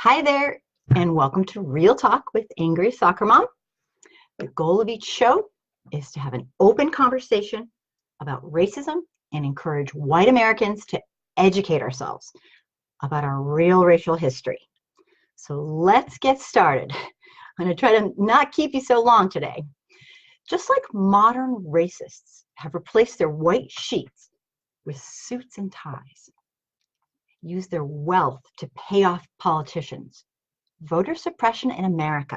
Hi there, and welcome to Real Talk with Angry Soccer Mom. The goal of each show is to have an open conversation about racism and encourage white Americans to educate ourselves about our real racial history. So let's get started. I'm going to try to not keep you so long today. Just like modern racists have replaced their white sheets with suits and ties, use their wealth to pay off politicians, voter suppression in America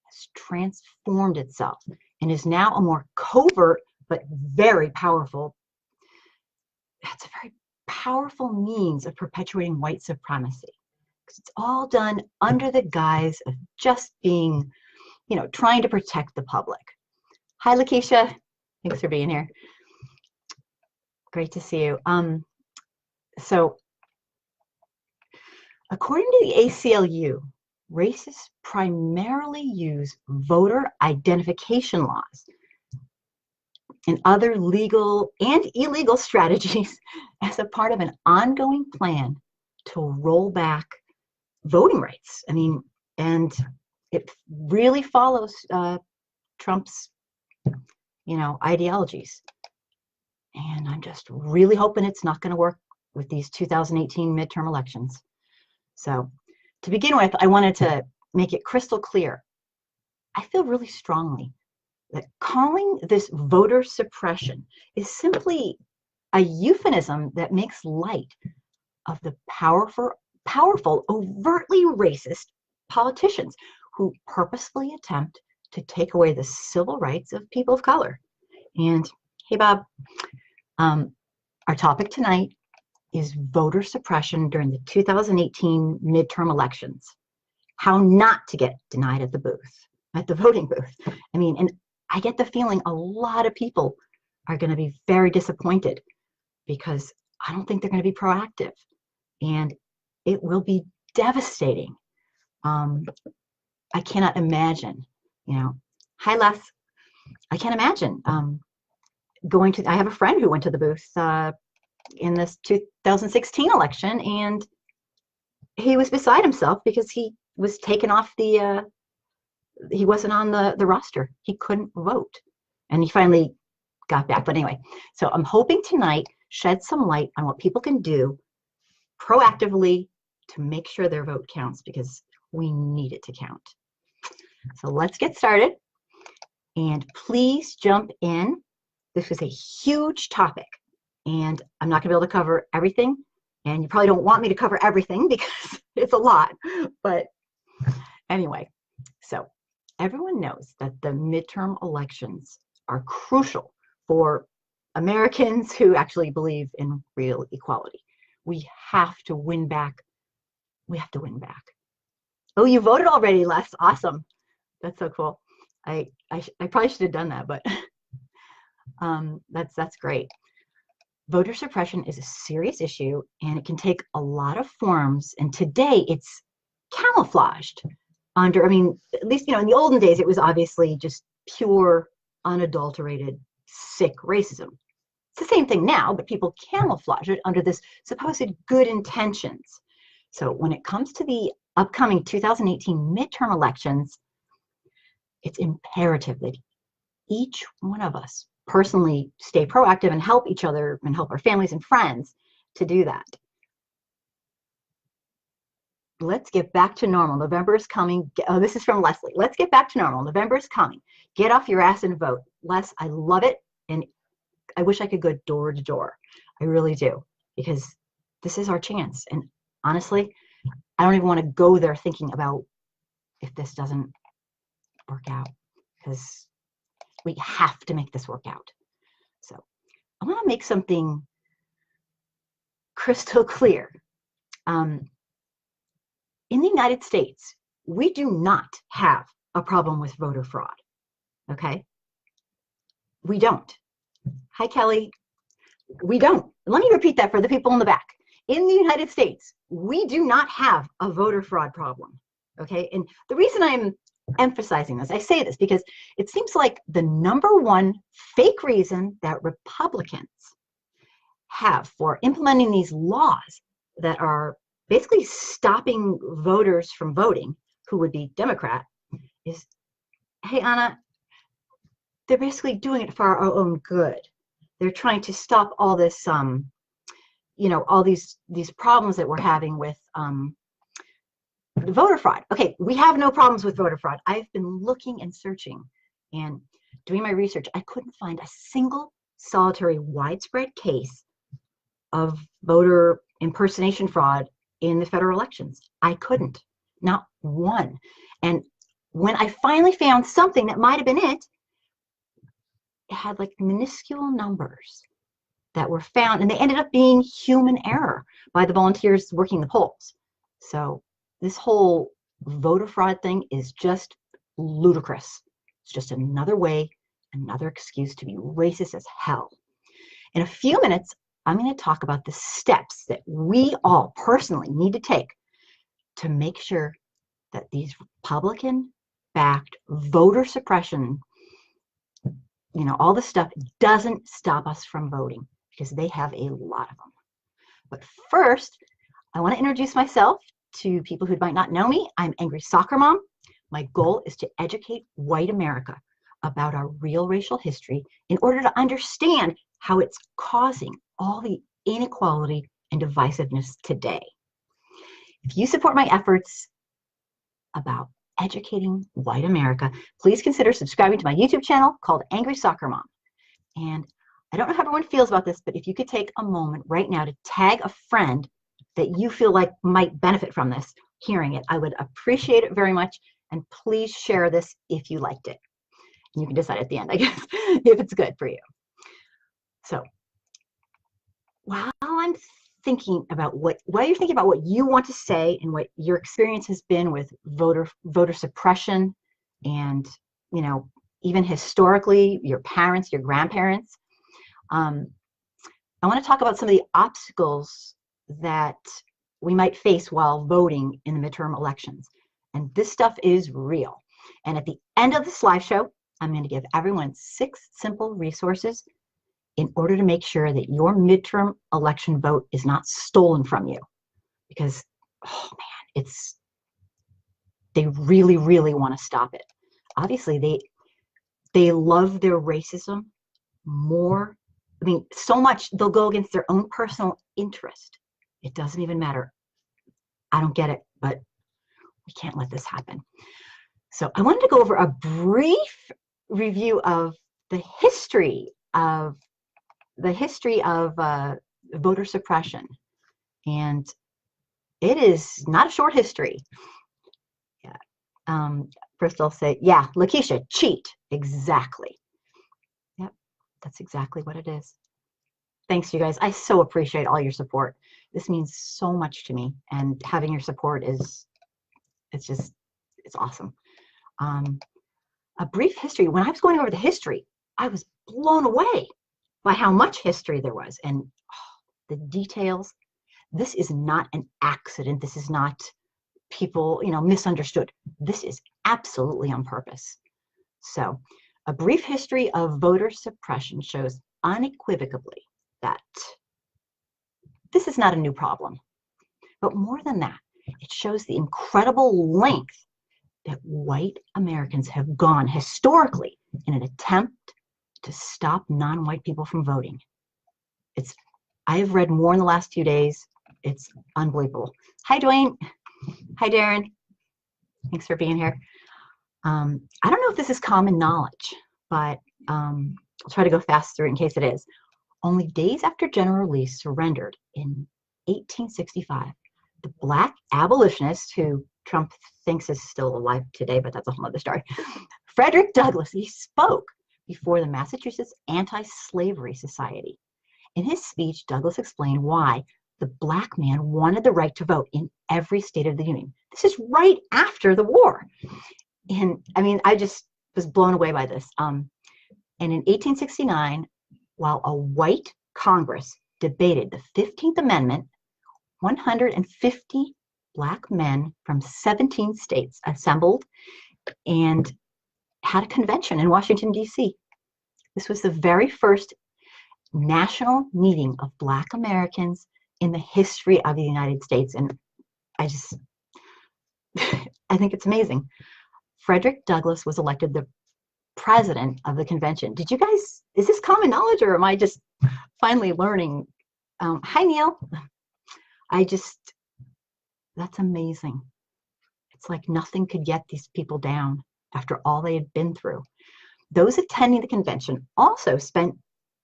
has transformed itself and is now a more covert but very powerful, it's a very powerful means of perpetuating white supremacy. Because it's all done under the guise of just being, trying to protect the public. Hi, Lakeisha. Thanks for being here. Great to see you. So, according to the ACLU, racists primarily use voter identification laws and other legal and illegal strategies as a part of an ongoing plan to roll back voting rights. And it really follows Trump's, ideologies. And I'm just really hoping it's not going to work with these 2018 midterm elections. So to begin with, I wanted to make it crystal clear. I feel really strongly that calling this voter suppression is simply a euphemism that makes light of the powerful, overtly racist politicians who purposefully attempt to take away the civil rights of people of color. And hey, Bob, our topic tonight is voter suppression during the 2018 midterm elections. How not to get denied at the voting booth. And I get the feeling a lot of people are going to be very disappointed because I don't think they're going to be proactive. And it will be devastating. I cannot imagine, hi Les, I can't imagine I have a friend who went to the booth in this 2016 election, and he was beside himself because he was taken off he wasn't on the roster. He couldn't vote, and he finally got back. But anyway, so I'm hoping tonight shed some light on what people can do proactively to make sure their vote counts, because we need it to count. So let's get started, and please jump in. This is a huge topic, and I'm not going to be able to cover everything, and you probably don't want me to cover everything because it's a lot. But anyway, so everyone knows that the midterm elections are crucial for Americans who actually believe in real equality. We have to win back. We have to win back. Oh, you voted already, Les. Awesome. That's so cool. I probably should have done that, but that's great. Voter suppression is a serious issue, and it can take a lot of forms. And today it's camouflaged under, at least, in the olden days, it was obviously just pure, unadulterated, sick racism. It's the same thing now, but people camouflage it under this supposed good intentions. So when it comes to the upcoming 2018 midterm elections, it's imperative that each one of us personally stay proactive and help each other and help our families and friends to do that. Let's get back to normal. November is coming. Oh, this is from Leslie. Let's get back to normal. November is coming. Get off your ass and vote. Les, I love it. And I wish I could go door to door. I really do, because this is our chance. And honestly, I don't even want to go there thinking about if this doesn't work out, because we have to make this work out. So I want to make something crystal clear. In the United States, we do not have a problem with voter fraud, okay? We don't. Hi, Kelly. We don't. Let me repeat that for the people in the back. In the United States, we do not have a voter fraud problem, okay? And the reason I'm emphasizing this, I say this because it seems like the number one fake reason that Republicans have for implementing these laws that are basically stopping voters from voting who would be Democrat is, hey, Anna, they're basically doing it for our own good. They're trying to stop all this, all these problems that we're having with voter fraud. Okay, we have no problems with voter fraud. I've been looking and searching and doing my research. I couldn't find a single solitary widespread case of voter impersonation fraud in the federal elections. I couldn't, not one. And when I finally found something that might have been it, it had like minuscule numbers that were found, and they ended up being human error by the volunteers working the polls. So this whole voter fraud thing is just ludicrous. It's just another way, another excuse to be racist as hell. In a few minutes, I'm going to talk about the steps that we all personally need to take to make sure that these Republican-backed voter suppression, all this stuff doesn't stop us from voting, because they have a lot of them. But first, I want to introduce myself to people who might not know me. I'm Angry Soccer Mom. My goal is to educate white America about our real racial history in order to understand how it's causing all the inequality and divisiveness today. If you support my efforts about educating white America, please consider subscribing to my YouTube channel called Angry Soccer Mom. And I don't know how everyone feels about this, but if you could take a moment right now to tag a friend that you feel like might benefit from this, hearing it, I would appreciate it very much. And please share this if you liked it. And you can decide at the end, I guess, if it's good for you. So while I'm thinking about while you're thinking about what you want to say and what your experience has been with voter suppression, and even historically, your parents, your grandparents, I want to talk about some of the obstacles that we might face while voting in the midterm elections. And this stuff is real. And at the end of the slideshow, I'm going to give everyone 6 simple resources in order to make sure that your midterm election vote is not stolen from you. Because, oh man, they really, really want to stop it. Obviously, they love their racism more. I mean, so much they'll go against their own personal interest. It doesn't even matter. I don't get it, but we can't let this happen. So I wanted to go over a brief review of the history of voter suppression, and it is not a short history. Yeah. First I'll say, yeah, Lakeisha, cheat, exactly. Yep, that's exactly what it is. Thanks, you guys. I so appreciate all your support. This means so much to me, and having your support it's awesome. A brief history. When I was going over the history, I was blown away by how much history there was, and the details. This is not an accident. This is not people, misunderstood. This is absolutely on purpose. So, a brief history of voter suppression shows unequivocally that this is not a new problem. But more than that, it shows the incredible length that white Americans have gone historically in an attempt to stop non-white people from voting. I have read more in the last few days. It's unbelievable. Hi, Dwayne. Hi, Darren. Thanks for being here. I don't know if this is common knowledge, but I'll try to go fast through it in case it is. Only days after General Lee surrendered in 1865, the Black abolitionist, who Trump thinks is still alive today, but that's a whole other story, Frederick Douglass, he spoke before the Massachusetts Anti-Slavery Society. In his speech, Douglass explained why the Black man wanted the right to vote in every state of the Union. This is right after the war. And I mean, I just was blown away by this. And in 1869, while a white Congress debated the 15th Amendment, 150 Black men from 17 states assembled and had a convention in Washington, D.C. This was the very first national meeting of Black Americans in the history of the United States. And I just, I think it's amazing. Frederick Douglass was elected the president of the convention. Did you guys, is this common knowledge or am I just finally learning? Hi, Neil. I just, that's amazing. It's like nothing could get these people down after all they had been through. Those attending the convention also spent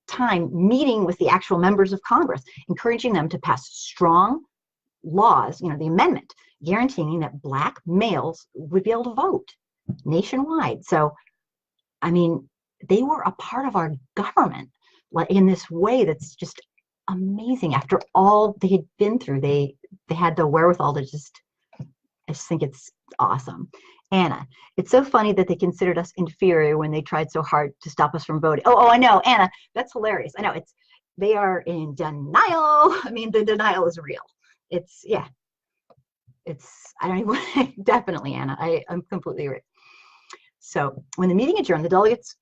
time meeting with the actual members of Congress, encouraging them to pass strong laws, the amendment, guaranteeing that Black males would be able to vote nationwide. So, I mean, they were a part of our government in this way that's just amazing. After all they had been through, they had the wherewithal to I just think it's awesome. Anna, it's so funny that they considered us inferior when they tried so hard to stop us from voting. Oh, I know, Anna, that's hilarious. I know, they are in denial. I mean, the denial is real. I don't even, definitely, Anna, I'm completely right. So when the meeting adjourned, the delegates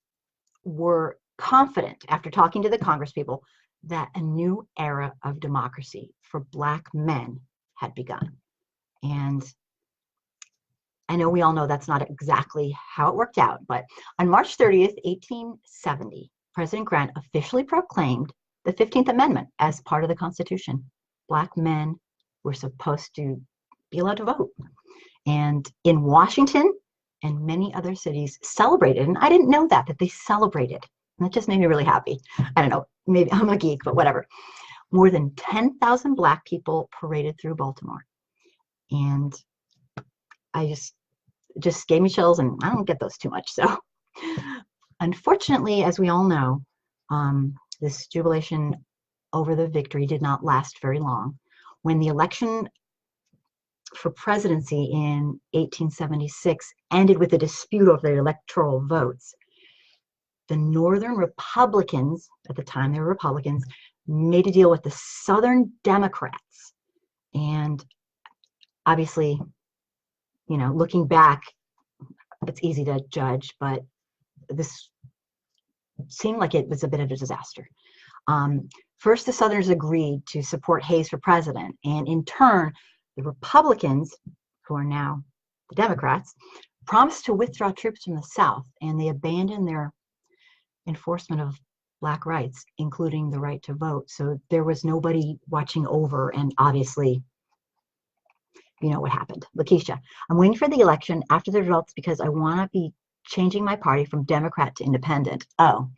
were confident after talking to the Congress people that a new era of democracy for Black men had begun. And I know we all know that's not exactly how it worked out, but on March 30th, 1870, President Grant officially proclaimed the 15th Amendment as part of the Constitution. Black men were supposed to be allowed to vote. And in Washington and many other cities celebrated, and I didn't know that they celebrated. And that just made me really happy. I don't know, maybe I'm a geek, but whatever. More than 10,000 Black people paraded through Baltimore. And I just gave me chills, and I don't get those too much. So unfortunately, as we all know, this jubilation over the victory did not last very long. When the election for presidency in 1876 ended with a dispute over the electoral votes, the Northern Republicans, at the time they were Republicans, made a deal with the Southern Democrats. And obviously, looking back, it's easy to judge, but this seemed like it was a bit of a disaster. First, the Southerners agreed to support Hayes for president, and in turn, the Republicans, who are now the Democrats, promised to withdraw troops from the South, and they abandoned their enforcement of Black rights, including the right to vote. So there was nobody watching over, and obviously, you know what happened. Lakeisha, I'm waiting for the election after the results because I want to be changing my party from Democrat to Independent. Oh,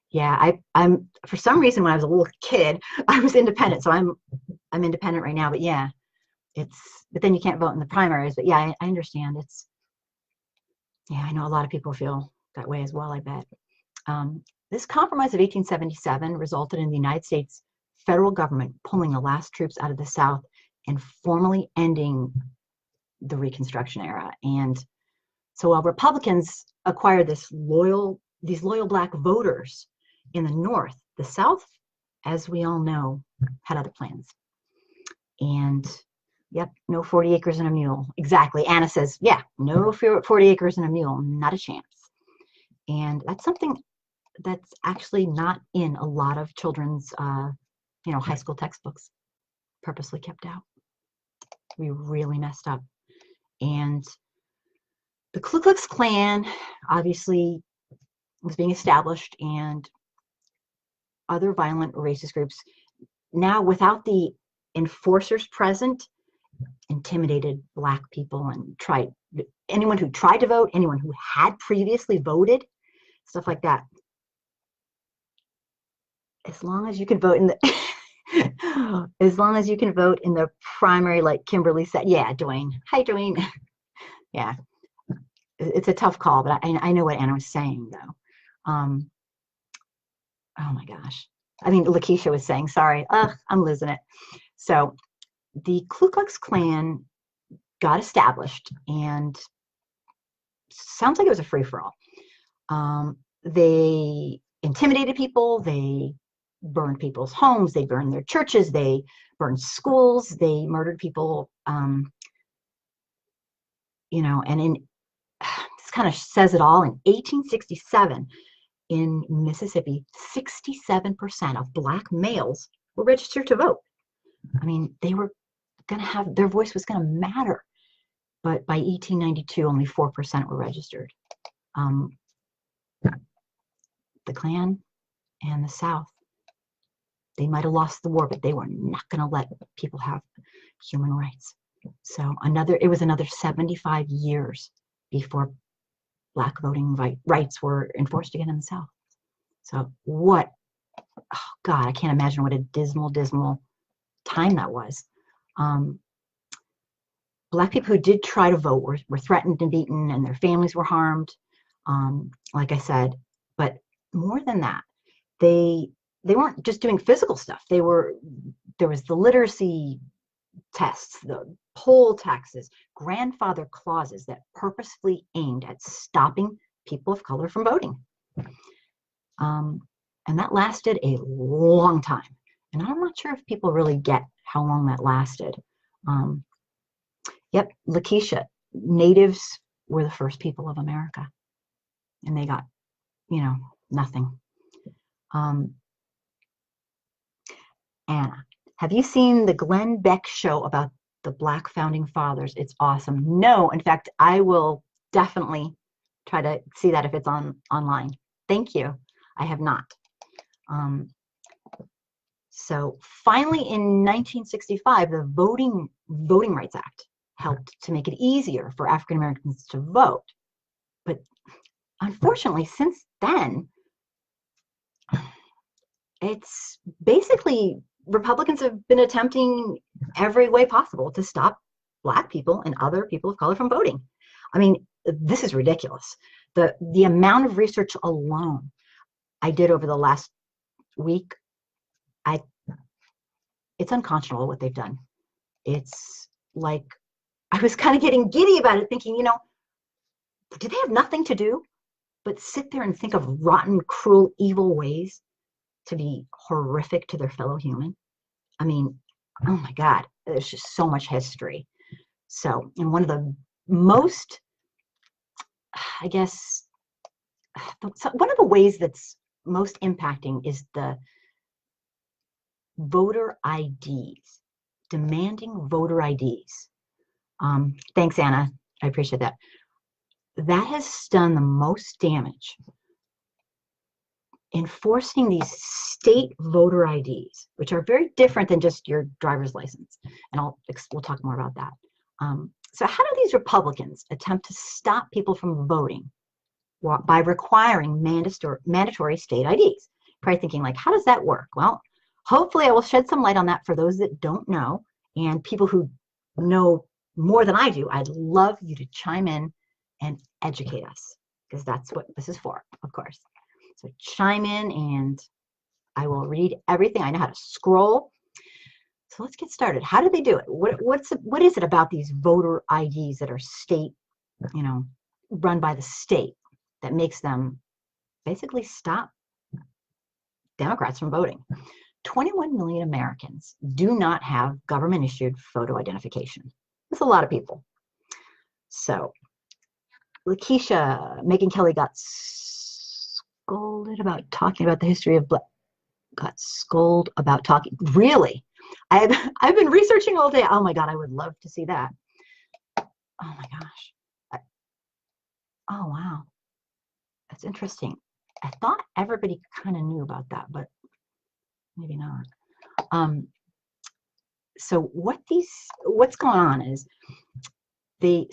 yeah, I'm for some reason when I was a little kid, I was independent, so I'm independent right now. But yeah, but then you can't vote in the primaries. But yeah, I understand. I know a lot of people feel that way as well, I bet. This compromise of 1877 resulted in the United States federal government pulling the last troops out of the South and formally ending the Reconstruction era. And so while Republicans acquired these loyal Black voters in the North, the South, as we all know, had other plans. And yep, no 40 acres and a mule. Exactly. Anna says, yeah, no 40 acres and a mule, not a chance. And that's something that's actually not in a lot of children's, high school textbooks, purposely kept out. We really messed up. And the Ku Klux Klan obviously was being established, and other violent racist groups, now without the enforcers present, intimidated Black people and anyone who tried to vote, anyone who had previously voted, stuff like that. As long as you can vote in the as long as you can vote in the primary, like Kimberly said. Yeah, Dwayne. Hi, Dwayne. Yeah, it's a tough call, but I know what Anna was saying, though. Oh my gosh. I mean, Lakeisha was saying, sorry, I'm losing it. So the Ku Klux Klan got established, and sounds like it was a free-for-all. They intimidated people, they burned people's homes, they burned their churches, they burned schools, they murdered people, and this kind of says it all. In 1867, in Mississippi, 67% of Black males were registered to vote. I mean, they were going to have, their voice was going to matter. But by 1892, only 4% were registered. The Klan and the South, they might have lost the war, but they were not going to let people have human rights. So it was another 75 years before Black voting rights were enforced again in the South. So oh God, I can't imagine what a dismal, dismal time that was. Black people who did try to vote were threatened and beaten, and their families were harmed, like I said. But more than that, they weren't just doing physical stuff. There was the literacy tests, the poll taxes, grandfather clauses that purposefully aimed at stopping people of color from voting. And that lasted a long time. And I'm not sure if people really get how long that lasted. Yep, Lakeisha, natives were the first people of America. And they got, nothing. Anna, have you seen the Glenn Beck show about the Black Founding Fathers? It's awesome. No, in fact, I will definitely try to see that if it's online. Thank you. I have not. So finally, in 1965, the Voting Rights Act helped to make it easier for African Americans to vote. But unfortunately, since then, it's basically Republicans have been attempting every way possible to stop Black people and other people of color from voting. I mean, this is ridiculous. The amount of research alone I did over the last week, it's unconscionable what they've done. It's like, I was kind of getting giddy about it, thinking, do they have nothing to do but sit there and think of rotten, cruel, evil ways to be horrific to their fellow human? I mean, oh my God, there's just so much history. So, and one of the most, I guess, one of the ways that's most impacting is the voter IDs, demanding voter IDs. Thanks, Anna. I appreciate that. That has done the most damage. Enforcing these state voter IDs, which are very different than just your driver's license. And we'll talk more about that. So how do these Republicans attempt to stop people from voting by requiring mandatory state IDs? Probably thinking, like, how does that work? Well, hopefully I will shed some light on that for those that don't know, and people who know more than I do. I'd love you to chime in and educate us, because that's what this is for, of course. So chime in and I will read everything. I know how to scroll. So let's get started. How do they do it? What is it about these voter IDs that are state, run by the state, that makes them basically stop Democrats from voting? 21 million Americans do not have government-issued photo identification. That's a lot of people. So Lakeisha, Megyn Kelly got scolded about talking about the history of got scolded about talking. Really? I've been researching all day. Oh my God, I would love to see that. Oh my gosh. Oh wow. That's interesting. I thought everybody kind of knew about that, but maybe not. So what's going on is the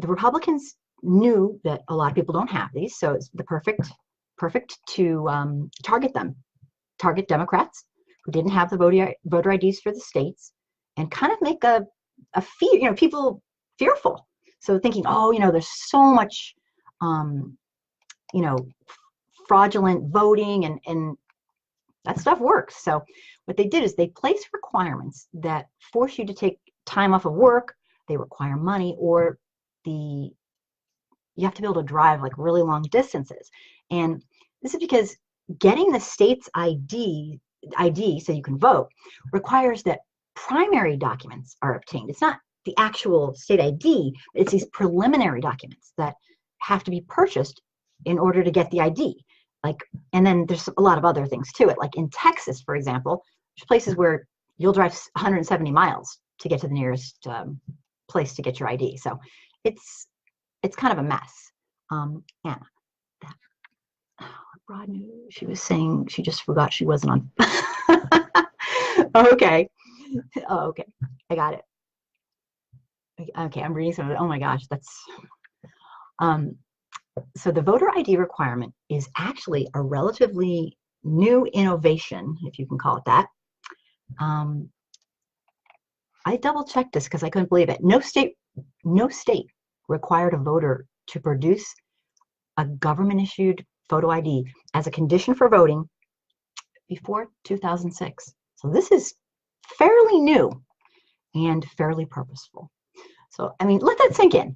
Republicans knew that a lot of people don't have these, so it's the perfect to target Democrats who didn't have the voter IDs for the states, and kind of make a fear, people fearful. So thinking, there's so much, fraudulent voting, and that stuff works. So what they did is they placed requirements that force you to take time off of work. They require money, or you have to be able to drive like really long distances. And this is because getting the state's ID so you can vote requires that primary documents are obtained. It's not the actual state ID, it's these preliminary documents that have to be purchased in order to get the ID. And then there's a lot of other things to it. Like in Texas, for example, there's places where you'll drive 170 miles to get to the nearest place to get your ID. So it's kind of a mess. Anna, that, broad news. She was saying she just forgot she wasn't on. Okay. Oh, okay. I got it. Okay, I'm reading some of it. Oh my gosh, that's so the voter ID requirement is actually a relatively new innovation, if you can call it that. I double checked this because I couldn't believe it. No state required a voter to produce a government issued photo ID as a condition for voting before 2006. So this is fairly new and fairly purposeful. So, I mean, let that sink in.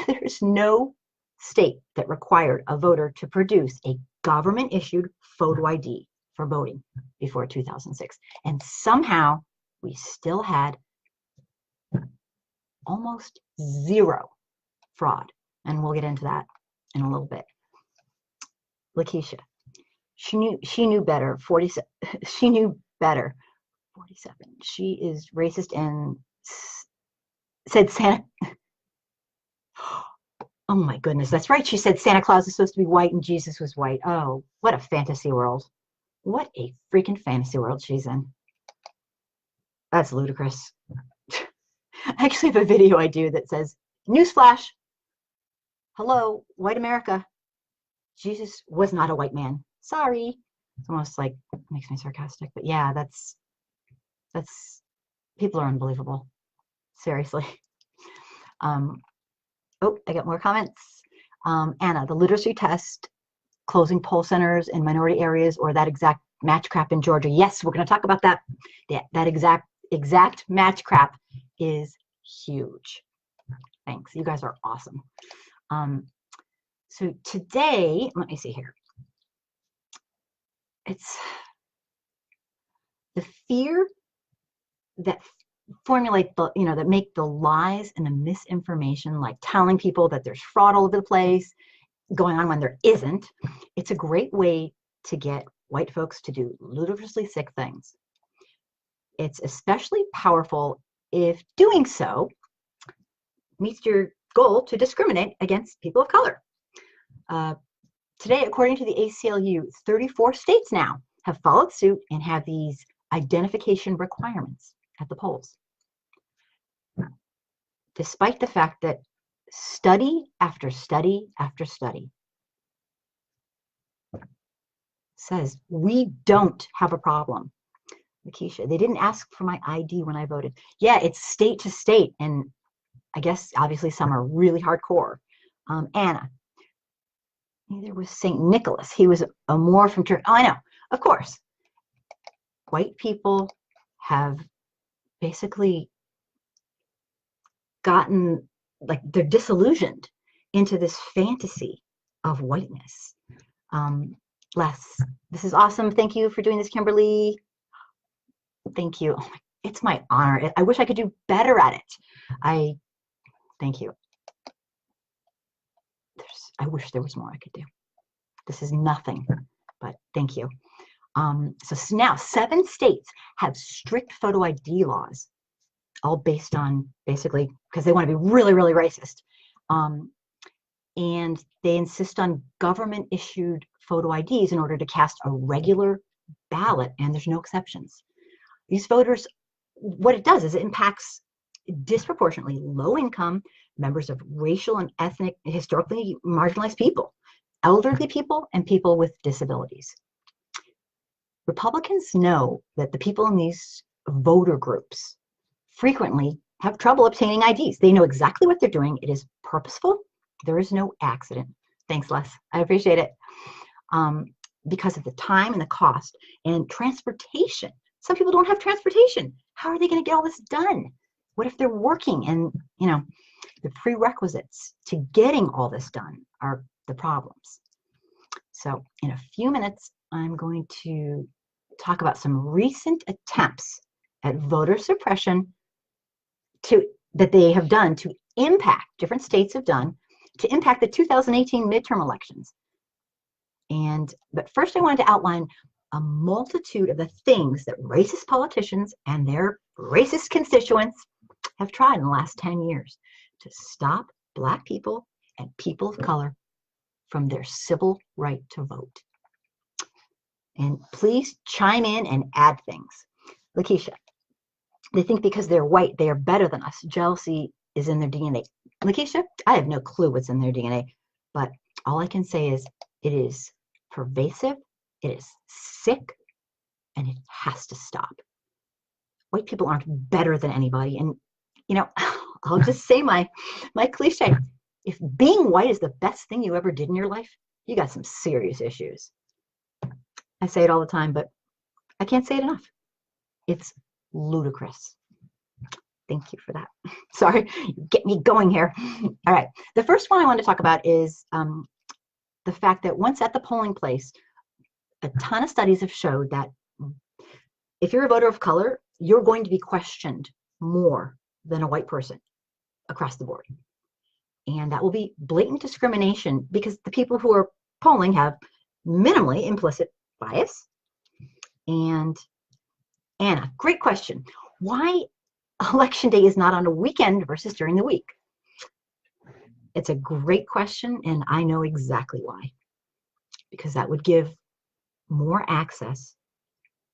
There's no state that required a voter to produce a government-issued photo ID for voting before 2006. And somehow we still had almost zero fraud. And we'll get into that in a little bit. Lakeisha, she knew better. 47. She knew better. 47. She is racist and said Santa. Oh my goodness, that's right. She said Santa Claus is supposed to be white and Jesus was white. Oh, what a fantasy world. What a freaking fantasy world she's in. That's ludicrous. I actually have a video I do that says, newsflash, hello, white America. Jesus was not a white man. Sorry. It's almost like, makes me sarcastic, but yeah, that's, people are unbelievable. Seriously. Oh, I got more comments. Anna, the literacy test, closing poll centers in minority areas, or that exact match crap in Georgia. Yes, we're going to talk about that. That exact match crap is huge. Thanks. You guys are awesome. So today, let me see here. It's the fear that formulate the, that make the lies and the misinformation, like telling people that there's fraud all over the place going on when there isn't. It's a great way to get white folks to do ludicrously sick things. It's especially powerful if doing so meets your goal to discriminate against people of color. Today, according to the ACLU, 34 states now have followed suit and have these identification requirements at the polls, despite the fact that study after study after study says we don't have a problem. Lakeisha, they didn't ask for my ID when I voted. Yeah, it's state to state, and I guess obviously some are really hardcore. Anna, neither was St. Nicholas. He was a Moor from Turkey. Oh, I know, of course. White people have basically gotten, like, they're disillusioned into this fantasy of whiteness. Les, this is awesome. Thank you for doing this, Kimberly. Thank you. Oh, it's my honor. I wish I could do better at it. Thank you. I wish there was more I could do. This is nothing, but thank you. So now 7 states have strict photo ID laws, all based on basically because they want to be really, really racist. And they insist on government issued photo IDs in order to cast a regular ballot, and there's no exceptions. These voters, what it does is it impacts disproportionately low income members of racial and ethnic, historically marginalized people, elderly people, and people with disabilities. Republicans know that the people in these voter groups frequently have trouble obtaining IDs. They know exactly what they're doing. It is purposeful. There is no accident. Thanks, Les. I appreciate it. Because of the time and the cost and transportation. Some people don't have transportation. How are they going to get all this done? What if they're working? And, the prerequisites to getting all this done are the problems. So in a few minutes, I'm going to talk about some recent attempts at voter suppression that they have done to impact, different states have done, to impact the 2018 midterm elections. But first I wanted to outline a multitude of the things that racist politicians and their racist constituents have tried in the last 10 years to stop Black people and people of color from their civil right to vote. And please chime in and add things. Lakeisha, they think because they're white, they are better than us. Jealousy is in their DNA. Lakeisha, I have no clue what's in their DNA, but all I can say is it is pervasive, it is sick, and it has to stop. White people aren't better than anybody. And, you know, I'll just say my cliche. If being white is the best thing you ever did in your life, you got some serious issues. I say it all the time, but I can't say it enough. It's ludicrous. Thank you for that. Sorry, you get me going here. All right. The first one I want to talk about is the fact that once at the polling place, a ton of studies have showed that if you're a voter of color, you're going to be questioned more than a white person across the board. And that will be blatant discrimination because the people who are polling have minimally implicit bias. And Anna, great question. Why election day is not on a weekend versus during the week? It's a great question, and I know exactly why. Because that would give more access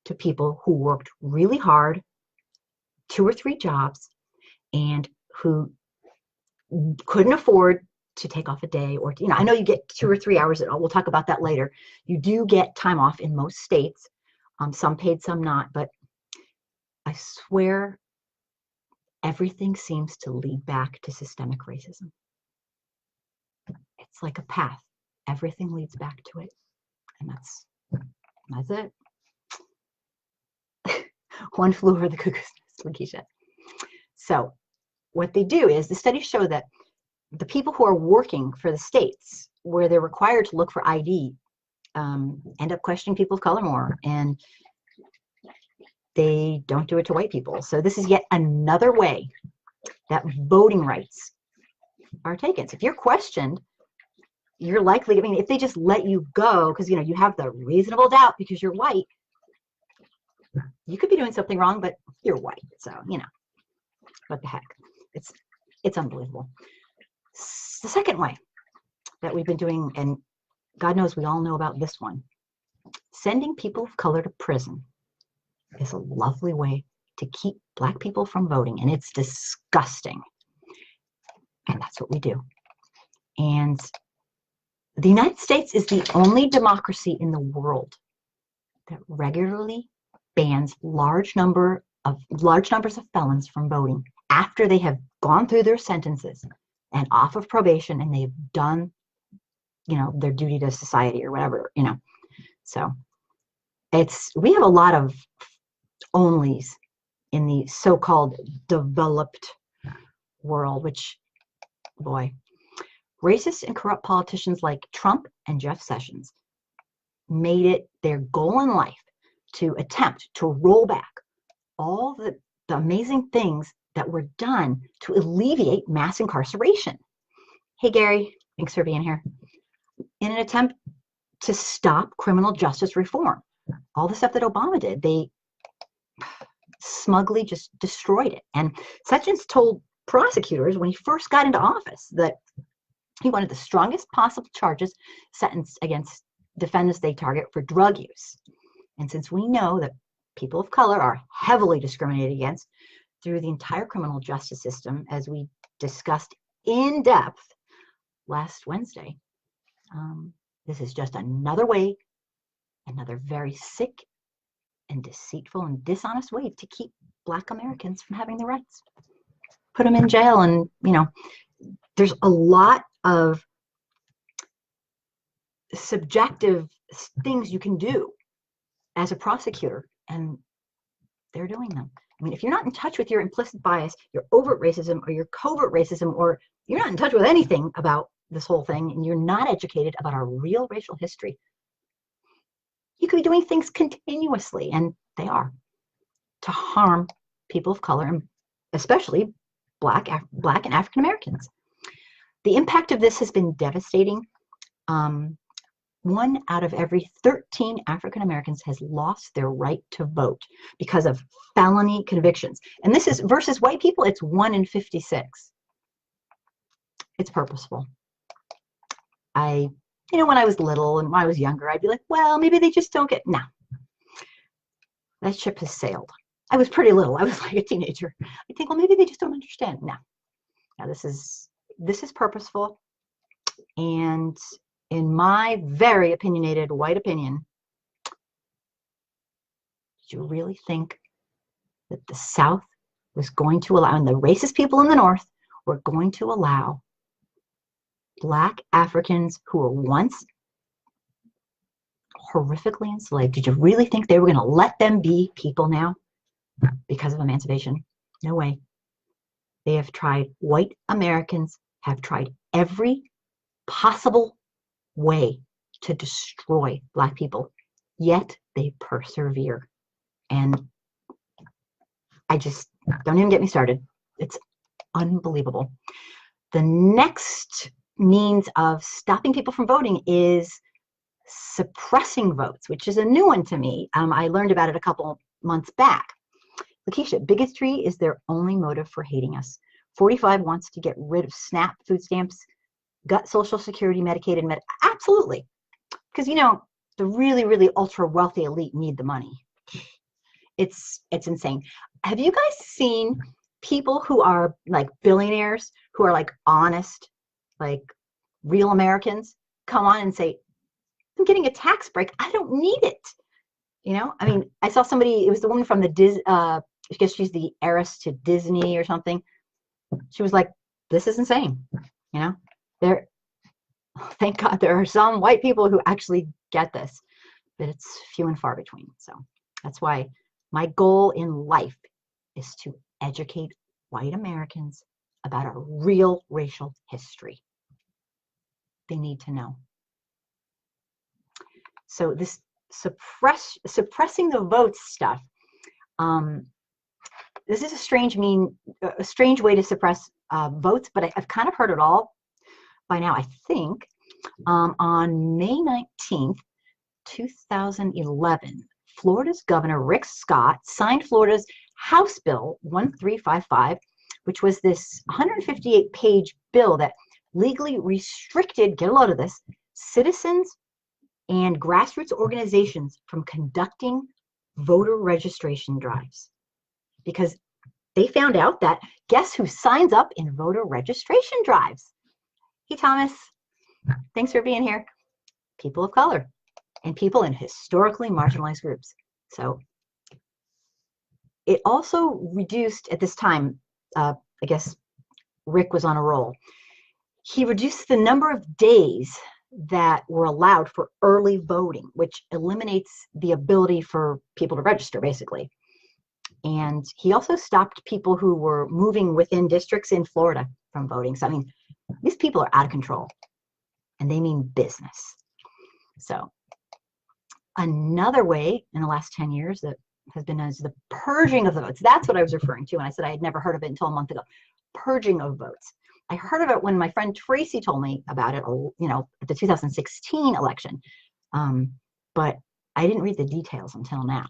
to people who worked really hard, 2 or 3 jobs, and who couldn't afford to take off a day, or, you know, I know you get 2 or 3 hours, we'll talk about that later. You do get time off in most states, some paid, some not, but I swear everything seems to lead back to systemic racism. It's like a path. Everything leads back to it. And that's it. One flew over the cuckoo's nest, Lakeisha. So what they do is the studies show that the people who are working for the states where they're required to look for ID end up questioning people of color more, and they don't do it to white people. So this is yet another way that voting rights are taken. So if you're questioned, you're likely, I mean, if they just let you go because, you know, you have the reasonable doubt because you're white, you could be doing something wrong, but you're white. So, you know, what the heck? It's unbelievable. The second way that we've been doing, and God knows we all know about this one, sending people of color to prison is a lovely way to keep Black people from voting, and it's disgusting. And that's what we do. And the United States is the only democracy in the world that regularly bans large numbers of felons from voting after they have gone through their sentences and off of probation and they've done, you know, their duty to society or whatever, you know. So we have a lot of onlys in the so-called developed world, which, boy, racist and corrupt politicians like Trump and Jeff Sessions made it their goal in life to attempt to roll back all the amazing things that were done to alleviate mass incarceration. Hey, Gary, thanks for being here. In an attempt to stop criminal justice reform, all the stuff that Obama did, they smugly just destroyed it. And Sessions told prosecutors when he first got into office that he wanted the strongest possible charges sentenced against defendants they target for drug use. And since we know that people of color are heavily discriminated against through the entire criminal justice system, as we discussed in depth last Wednesday, this is just another way, another very sick and deceitful and dishonest way to keep Black Americans from having their rights. Put them in jail, and, you know, there's a lot of subjective things you can do as a prosecutor, and they're doing them. I mean, if you're not in touch with your implicit bias, your overt racism, or your covert racism, or you're not in touch with anything about this whole thing, and you're not educated about our real racial history, you could be doing things continuously, and they are, to harm people of color, and especially Black and African Americans. The impact of this has been devastating. 1 out of every 13 African Americans has lost their right to vote because of felony convictions. And this is versus white people, it's 1 in 56. It's purposeful. When I was little and when I was younger, I'd be like, well, maybe they just don't get, no. That ship has sailed. I was pretty little. I was like a teenager. I think, well, maybe they just don't understand. No. Now this is purposeful. And in my very opinionated white opinion, did you really think that the South was going to allow, and the racist people in the North were going to allow Black Africans who were once horrifically enslaved, did you really think they were going to let them be people now because of emancipation? No way. They have tried, white Americans have tried every possible way to destroy Black people, yet they persevere. And I just, don't even get me started. It's unbelievable. The next means of stopping people from voting is suppressing votes, which is a new one to me. I learned about it a couple months back. Lakeisha, bigotry is their only motive for hating us. 45 wants to get rid of SNAP food stamps, gut Social Security, Medicaid, and absolutely. Because, the really, really ultra wealthy elite need the money. It's insane. Have you guys seen people who are like billionaires, who are like honest, like real Americans, come on and say, I'm getting a tax break. I don't need it. I saw somebody, it was the woman from I guess she's the heiress to Disney or something. She was like, this is insane. Thank God there are some white people who actually get this, but it's few and far between. So that's why my goal in life is to educate white Americans about our real racial history. They need to know. So this suppressing the votes stuff, this is a strange way to suppress votes, but I've kind of heard it all by now, I think. On May 19th, 2011, Florida's Governor Rick Scott signed Florida's House Bill 1355, which was this 158-page bill that legally restricted, get a load of this, citizens and grassroots organizations from conducting voter registration drives. Because they found out that, guess who signs up in voter registration drives? Hey, Thomas, thanks for being here. People of color and people in historically marginalized groups. So it also reduced, at this time, I guess Rick was on a roll. He reduced the number of days that were allowed for early voting, which eliminates the ability for people to register, basically. And he also stopped people who were moving within districts in Florida from voting. So, these people are out of control, and they mean business. So another way in the last 10 years that has been as the purging of the votes. That's what I was referring to when I said I had never heard of it until a month ago. Purging of votes. I heard of it when my friend Tracy told me about it, at the 2016 election. But I didn't read the details until now.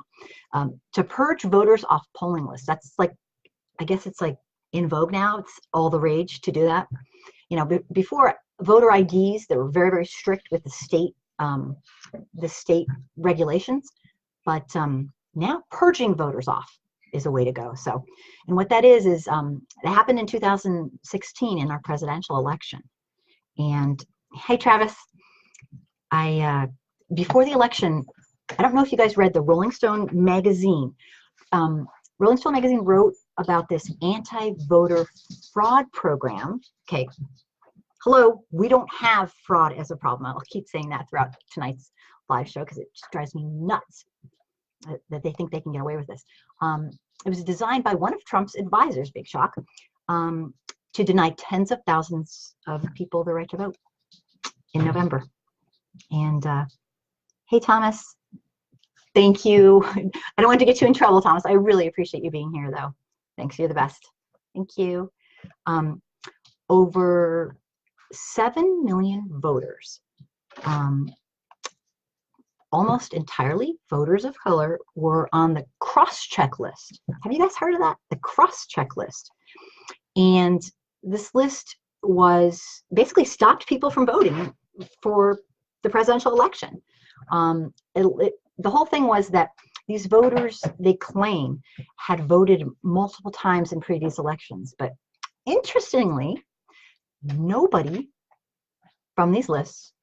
To purge voters off polling lists. That's like, I guess it's like in vogue now. It's all the rage to do that. Before, voter IDs, they were very, very strict with the state regulations. But now purging voters off is a way to go. So, and what that is it happened in 2016 in our presidential election. And hey, Travis, before the election, I don't know if you guys read the Rolling Stone magazine. Rolling Stone magazine wrote about this anti-voter fraud program. Okay, hello, we don't have fraud as a problem. I'll keep saying that throughout tonight's live show because it just drives me nuts that they think they can get away with this. It was designed by one of Trump's advisors, big shock, to deny tens of thousands of people the right to vote in November. And hey, Thomas, thank you. I don't want to get you in trouble, Thomas. I really appreciate you being here, though. Thanks. You're the best. Thank you. Over 7 million voters almost entirely voters of color were on the cross-check list. Have you guys heard of that? The cross-check list. And this list was basically stopped people from voting for the presidential election. The whole thing was that these voters, they claim, had voted multiple times in previous elections. But interestingly, nobody from these lists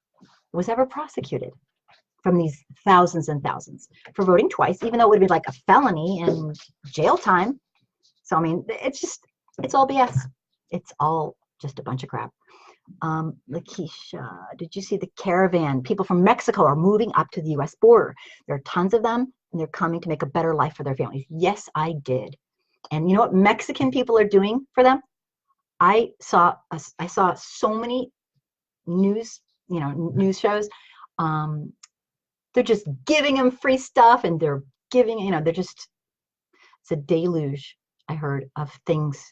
was ever prosecuted, from these thousands and thousands, for voting twice, even though it would be like a felony and jail time. So, I mean, it's all BS. It's all just a bunch of crap. Lakeisha, did you see the caravan? People from Mexico are moving up to the U.S. border. There are tons of them, and they're coming to make a better life for their families. Yes, I did. And you know what Mexican people are doing for them? I saw so many news shows. They're just giving them free stuff, and they're giving, it's a deluge, I heard, of things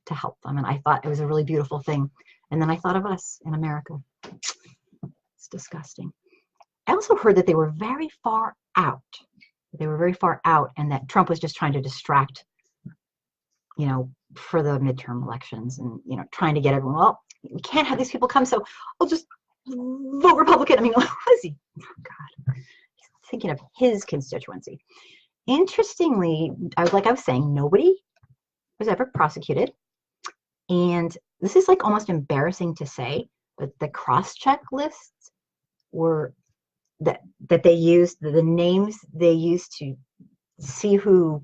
to help them. And I thought it was a really beautiful thing. And then I thought of us in America. It's disgusting. I also heard that they were very far out. And that Trump was just trying to distract, for the midterm elections, and, trying to get everyone, well, we can't have these people come, so I'll just vote Republican. I mean, what is he? Oh, God. He's thinking of his constituency. Interestingly, I was saying, nobody was ever prosecuted. And this is like almost embarrassing to say, but the cross-check lists were that they used, the names they used to see who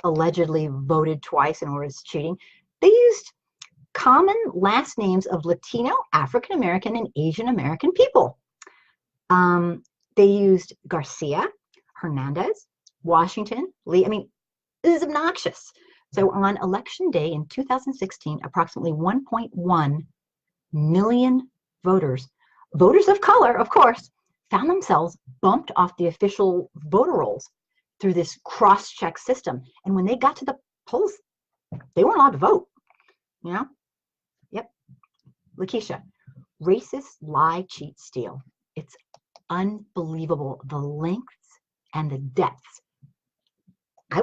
allegedly voted twice and was cheating. They used common last names of Latino, African American, and Asian American people. They used Garcia, Hernandez, Washington, Lee. I mean, this is obnoxious. So on election day in 2016, approximately 1.1 million voters of color, of course, found themselves bumped off the official voter rolls through this cross-check system. And when they got to the polls, they weren't allowed to vote. Yep. Lakeisha, racist, lie, cheat, steal. It's unbelievable, the lengths and the depths. I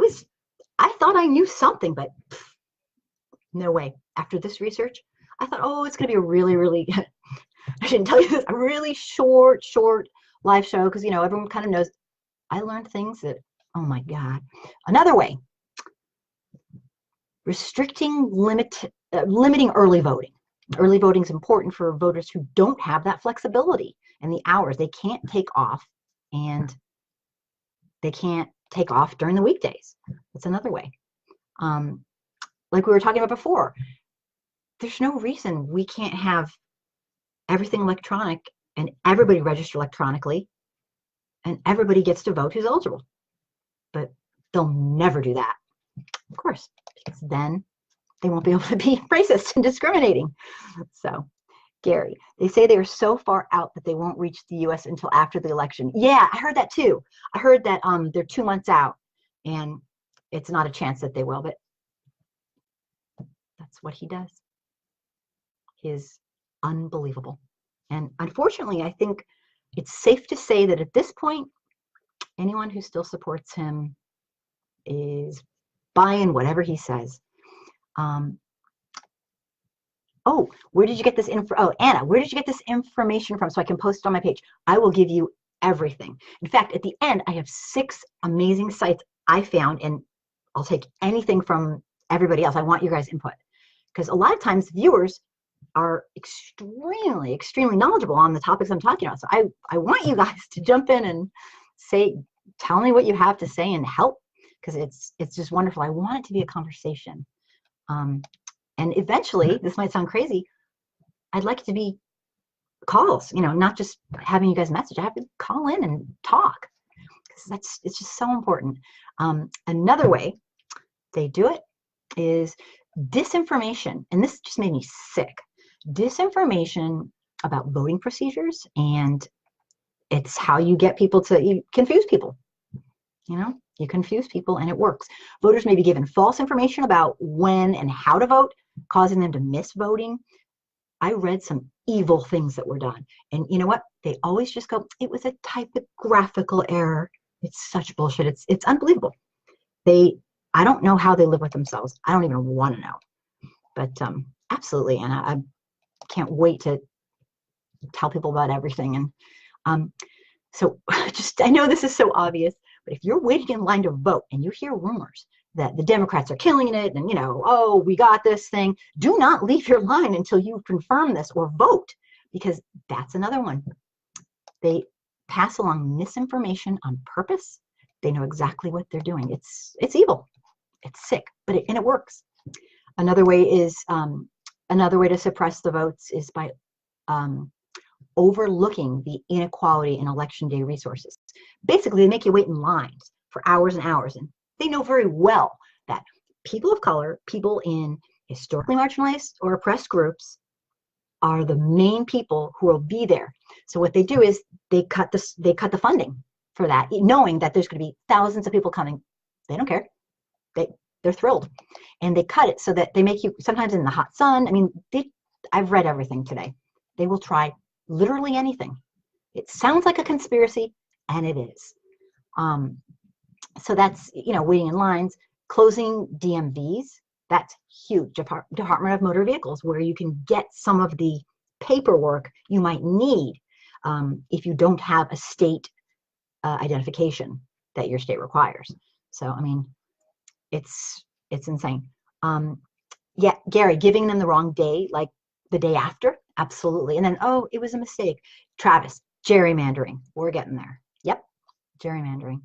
thought I knew something, but no way. After this research, I thought, oh, it's going to be a really, really, I shouldn't tell you this, a really short live show, because, everyone kind of knows. I learned things that, oh my God. Another way, limiting early voting. Early voting is important for voters who don't have that flexibility and the hours. They can't take off, and they can't take off during the weekdays. That's another way. Like we were talking about before, there's no reason we can't have everything electronic and everybody register electronically and everybody gets to vote who's eligible. But they'll never do that, of course, because then they won't be able to be racist and discriminating. So, Gary, they say they are so far out that they won't reach the U.S. until after the election. Yeah, I heard that too. I heard that they're 2 months out, and it's not a chance that they will, but that's what he does. He is unbelievable. And unfortunately, I think it's safe to say that at this point, anyone who still supports him is buying whatever he says. Oh, where did you get this info? Oh, Anna, where did you get this information from so I can post it on my page? I will give you everything. In fact, at the end, I have 6 amazing sites I found, and I'll take anything from everybody else. I want your guys' input, because a lot of times viewers are extremely, extremely knowledgeable on the topics I'm talking about. So I want you guys to jump in and tell me what you have to say and help, because it's just wonderful. I want it to be a conversation. And eventually, this might sound crazy, I'd like it to be calls, not just having you guys message. I have to call in and talk, because it's just so important. Another way they do it is disinformation. And this just made me sick. Disinformation about voting procedures, and it's how you get people you confuse people. You confuse people and it works. Voters may be given false information about when and how to vote, causing them to miss voting. I read some evil things that were done. And you know what? They always just go, it was a typographical error. It's such bullshit. It's unbelievable. I don't know how they live with themselves. I don't even want to know. But absolutely, and I can't wait to tell people about everything. And so I know this is so obvious, but if you're waiting in line to vote and you hear rumors that the Democrats are killing it and, oh, we got this thing, do not leave your line until you confirm this or vote, because that's another one. They pass along misinformation on purpose. They know exactly what they're doing. It's evil. It's sick, but it works. Another way to suppress the votes is by overlooking the inequality in election day resources. Basically, they make you wait in lines for hours and hours, and they know very well that people of color, people in historically marginalized or oppressed groups, are the main people who will be there. So what they do is they cut the funding for that, knowing that there's going to be thousands of people coming. They don't care. They're thrilled, and they cut it so that they make you sometimes in the hot sun. I mean, I've read everything today. They will try literally anything. It sounds like a conspiracy, and it is. So that's, waiting in lines, closing DMVs. That's huge. Department of Motor Vehicles, where you can get some of the paperwork you might need if you don't have a state identification that your state requires. So, I mean, it's insane. Yeah, Gary, giving them the wrong day, like the day after, absolutely. And then, oh, it was a mistake. Travis, gerrymandering. We're getting there. Yep, gerrymandering.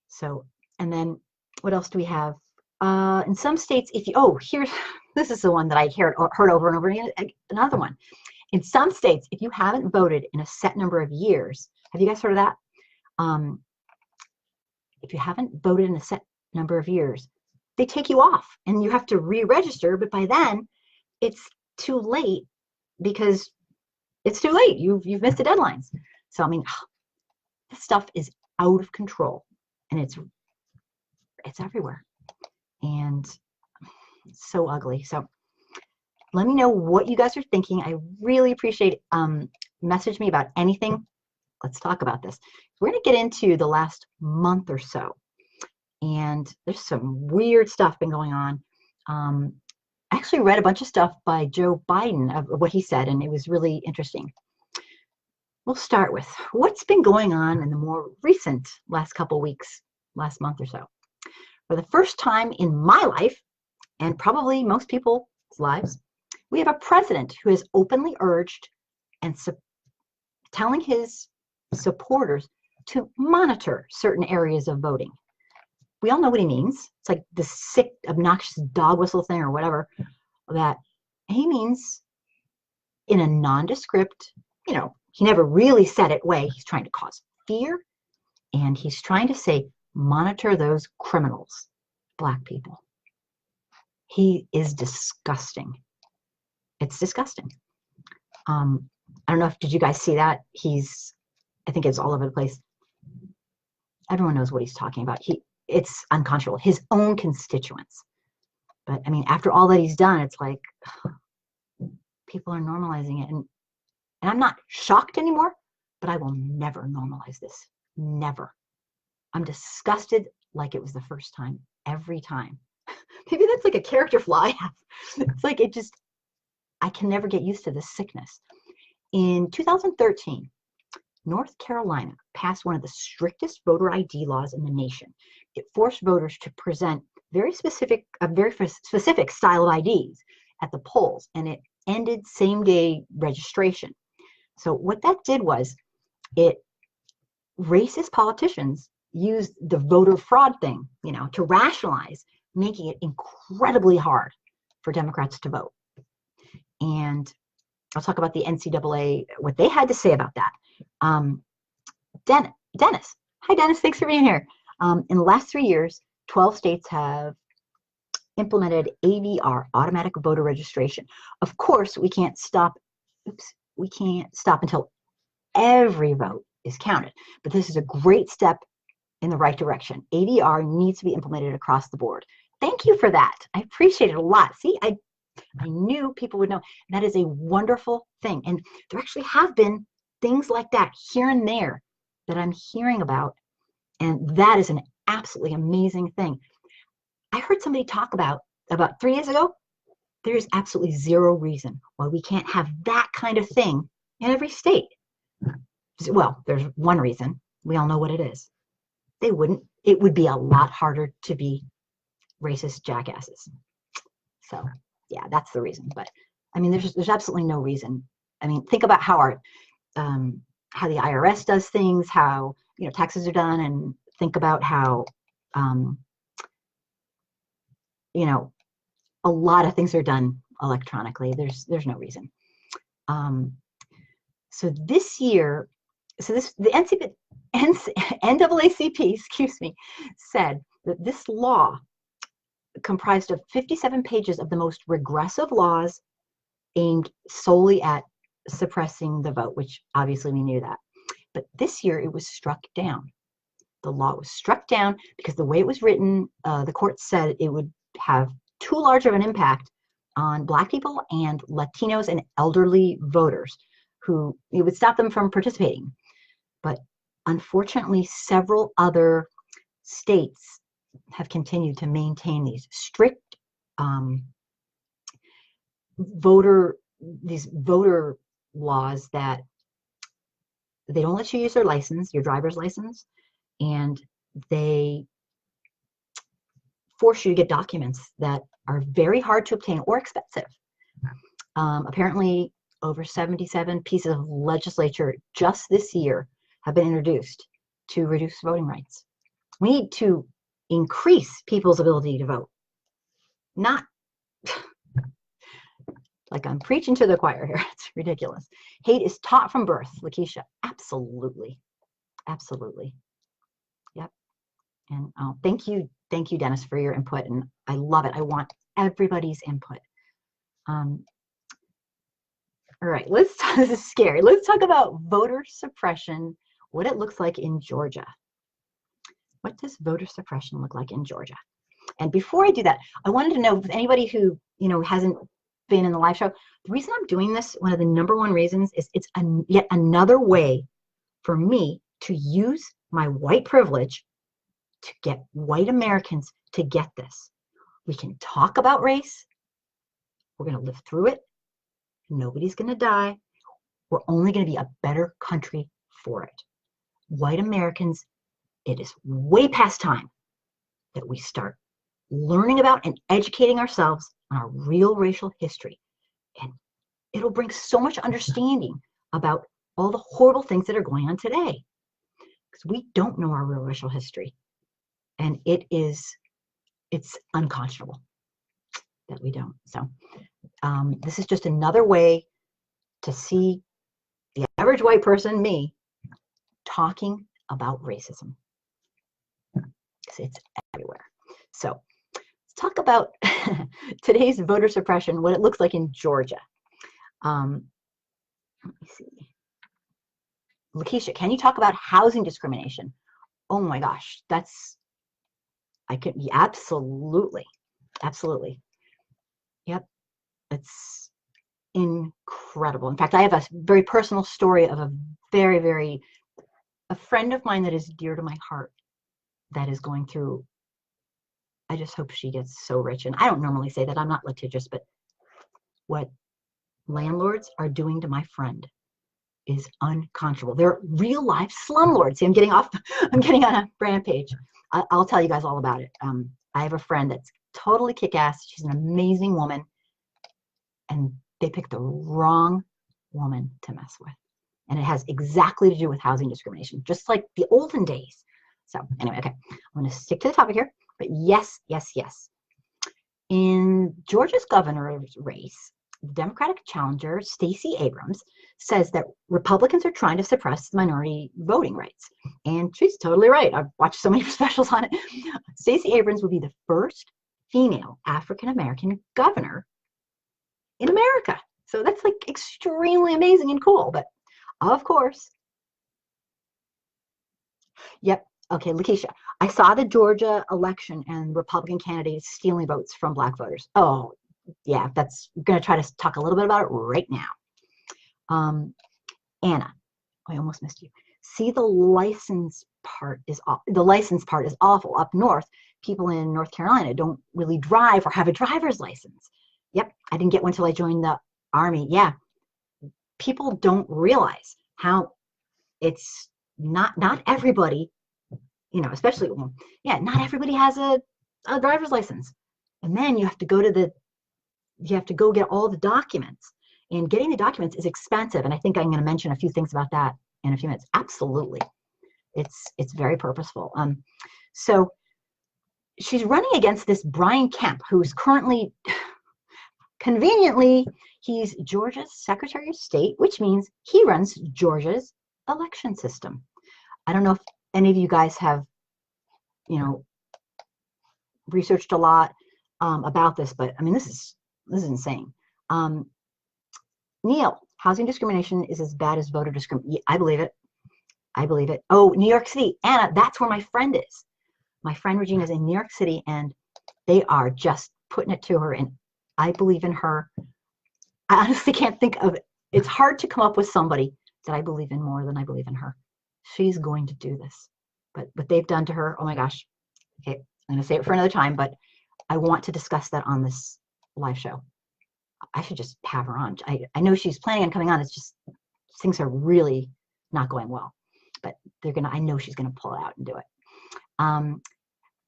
So, and then what else do we have? In some states, this is the one that I heard over and over again. Another one. In some states, if you haven't voted in a set number of years, have you guys heard of that? If you haven't voted in a set number of years, they take you off and you have to re-register. But by then, it's too late, because it's too late. You've missed the deadlines. So I mean, this stuff is out of control, and it's everywhere, and it's so ugly. So let me know what you guys are thinking. I really appreciate message me about anything. Let's talk about this. We're going to get into the last month or so, and there's some weird stuff been going on. I actually read a bunch of stuff by Joe Biden of what he said, and it was really interesting. We'll start with what's been going on in the more recent last couple weeks, last month or so. For the first time in my life, and probably most people's lives, we have a president who has openly urged and telling his supporters to monitor certain areas of voting. We all know what he means. It's like the sick, obnoxious dog whistle thing or whatever. That he means in a nondescript, he never really said it way. He's trying to cause fear, and he's trying to say, monitor those criminals, Black people. He is disgusting. It's disgusting. I don't know did you guys see that? I think it's all over the place. Everyone knows what he's talking about. It's unconscionable. His own constituents. But I mean, after all that he's done, it's like people are normalizing it. And I'm not shocked anymore, but I will never normalize this. Never. I'm disgusted like it was the first time, every time. Maybe that's like a character flaw I have. It's like I can never get used to this sickness. In 2013, North Carolina passed one of the strictest voter ID laws in the nation. It forced voters to present a very specific style of IDs at the polls, and it ended same-day registration. So what that did was, racist politicians used the voter fraud thing, to rationalize making it incredibly hard for Democrats to vote. And I'll talk about the NCAA, what they had to say about that. Dennis. Hi, Dennis. Thanks for being here. In the last 3 years, 12 states have implemented AVR, automatic voter registration. Of course, we can't stop until every vote is counted. But this is a great step in the right direction. AVR needs to be implemented across the board. Thank you for that. I appreciate it a lot. See, I knew people would know. And that is a wonderful thing. And there actually have been things like that here and there that I'm hearing about. And that is an absolutely amazing thing. I heard somebody talk about 3 years ago, there is absolutely zero reason why we can't have that kind of thing in every state. Well, there's one reason. We all know what it is. They wouldn't. It would be a lot harder to be racist jackasses. So, yeah, that's the reason. But I mean, there's absolutely no reason. I mean, think about how how the IRS does things, how taxes are done, and think about how a lot of things are done electronically. There's no reason. So this year, the NAACP, excuse me, said that this law comprised of 57 pages of the most regressive laws aimed solely at suppressing the vote, which obviously we knew that. But this year it was struck down. The law was struck down because the way it was written, the court said it would have too large of an impact on Black people and Latinos and elderly voters, who it would stop them from participating. But unfortunately, several other states have continued to maintain these strict voter laws that they don't let you use their license, your driver's license, and they force you to get documents that are very hard to obtain or expensive. Apparently, over 77 pieces of legislature just this year have been introduced to reduce voting rights. We need to increase people's ability to vote, not like I'm preaching to the choir here. It's ridiculous. Hate is taught from birth, Lakeisha. Absolutely. Absolutely. Yep. And thank you, Dennis, for your input. And I love it. I want everybody's input. All right, this is scary. Let's talk about voter suppression, what it looks like in Georgia. What does voter suppression look like in Georgia? And before I do that, I wanted to know if anybody who hasn't been in the live show, the reason I'm doing this, one of the number one reasons, is it's yet another way for me to use my white privilege to get white Americans to get this. We can talk about race. We're going to live through it. Nobody's going to die. We're only going to be a better country for it. White Americans, it is way past time that we start learning about and educating ourselves on our real racial history. And it'll bring so much understanding about all the horrible things that are going on today. Because we don't know our real racial history. And it's unconscionable that we don't. So this is just another way to see the average white person, me, talking about racism. It's everywhere. So let's talk about today's voter suppression, what it looks like in Georgia. Let me see. Lakeisha, can you talk about housing discrimination? Oh my gosh, absolutely. Absolutely. Yep. It's incredible. In fact, I have a very personal story of a friend of mine that is dear to my heart that is going through. I just hope she gets so rich. And I don't normally say that, I'm not litigious, but what landlords are doing to my friend is unconscionable. They're real life slumlords. See, I'm getting on a rampage. I'll tell you guys all about it. I have a friend that's totally kick-ass. She's an amazing woman. And they picked the wrong woman to mess with. And it has exactly to do with housing discrimination, just like the olden days. So anyway, okay, I'm going to stick to the topic here. But yes. In Georgia's governor's race, the Democratic challenger, Stacey Abrams, says that Republicans are trying to suppress minority voting rights. And she's totally right. I've watched so many specials on it. Stacey Abrams will be the first female African-American governor in America. So that's like extremely amazing and cool. But of course, yep. Okay, Lakeisha, I saw the Georgia election and Republican candidates stealing votes from Black voters. Oh, yeah, that's going to try to talk a little bit about it right now. Anna, I almost missed you. See, the license part is awful. Up north, people in North Carolina don't really drive or have a driver's license. Yep, I didn't get one until I joined the Army. Yeah, people don't realize how it's not everybody, you know, especially, yeah, not everybody has a driver's license. And then you have to go get all the documents. And getting the documents is expensive. And I think I'm going to mention a few things about that in a few minutes. Absolutely. It's very purposeful. So she's running against this Brian Kemp, who's currently, conveniently, he's Georgia's Secretary of State, which means he runs Georgia's election system. I don't know if any of you guys have, you know, researched a lot about this, but I mean, this is insane. Neil, housing discrimination is as bad as voter discrimination. I believe it. I believe it. Oh, New York City. Anna, that's where my friend is. My friend Regina is in New York City, and they are just putting it to her, and I believe in her. I honestly can't think of it. It's hard to come up with somebody that I believe in more than I believe in her. She's going to do this. But what they've done to her, oh my gosh. Okay, I'm going to say it for another time, but I want to discuss that on this live show. I should just have her on. I know she's planning on coming on. It's just things are really not going well. But I know she's going to pull it out and do it.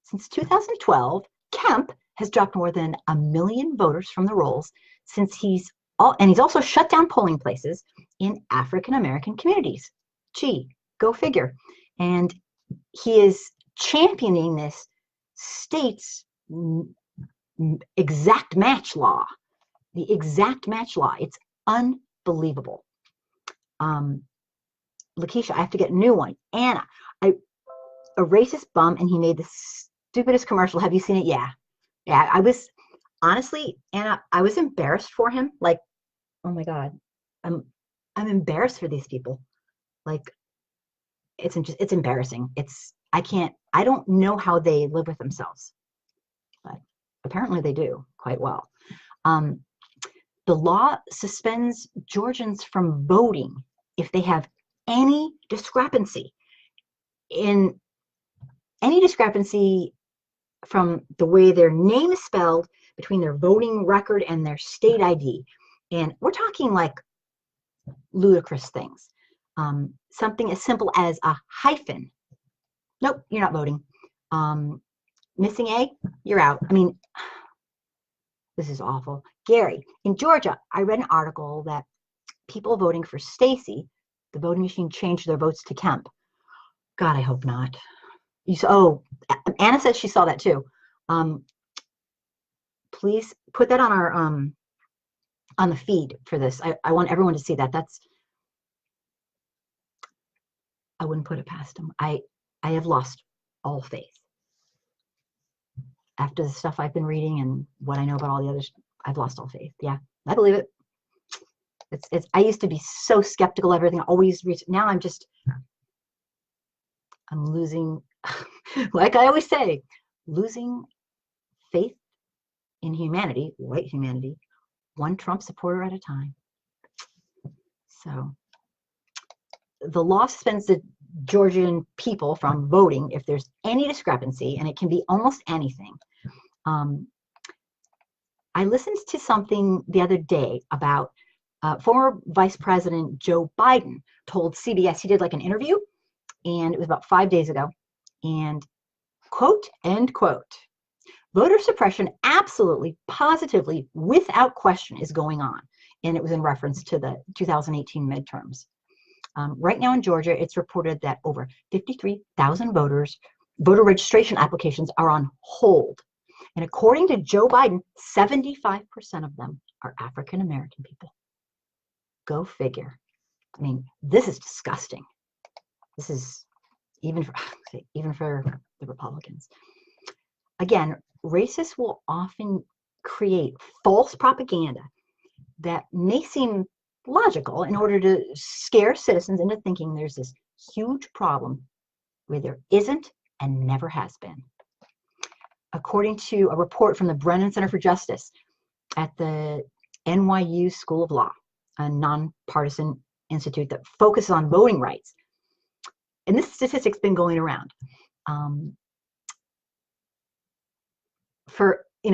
Since 2012, Kemp has dropped more than 1 million voters from the rolls since he's also shut down polling places in African American communities. Gee, go figure. And he is championing this state's exact match law. The exact match law. It's unbelievable. Lakeisha, I have to get a new one. Anna, a racist bum, and he made the stupidest commercial. Have you seen it? Yeah. Yeah, I was, honestly, Anna, I was embarrassed for him. Like, oh my God, I'm embarrassed for these people. Like, it's embarrassing. I don't know how they live with themselves, but apparently they do quite well. The law suspends Georgians from voting if they have any discrepancy from the way their name is spelled between their voting record and their state ID. And we're talking like ludicrous things. Something as simple as a hyphen. Nope, you're not voting. Missing A, you're out. I mean, this is awful. Gary, in Georgia, I read an article that people voting for Stacy, the voting machine changed their votes to Kemp. God, I hope not. Anna says she saw that too. Please put that on our on the feed for this. I want everyone to see that. I wouldn't put it past them. I have lost all faith. After the stuff I've been reading and what I know about all the others, I've lost all faith. Yeah, I believe it. I used to be so skeptical of everything. Now I'm losing, like I always say, losing faith in humanity, white humanity, one Trump supporter at a time. So the law suspends the Georgian people from voting if there's any discrepancy, and it can be almost anything. I listened to something the other day about former Vice President Joe Biden told CBS, he did like an interview, and it was about 5 days ago, and quote, end quote, voter suppression absolutely, positively, without question is going on. And it was in reference to the 2018 midterms. Right now in Georgia, it's reported that over 53,000 voter registration applications are on hold. And according to Joe Biden, 75% of them are African American people. Go figure. I mean, this is disgusting. This is even for the Republicans. Again, racists will often create false propaganda that may seem logical in order to scare citizens into thinking there's this huge problem where there isn't and never has been. According to a report from the Brennan Center for Justice, at the NYU School of Law, a nonpartisan institute that focuses on voting rights. And this statistic's been going around.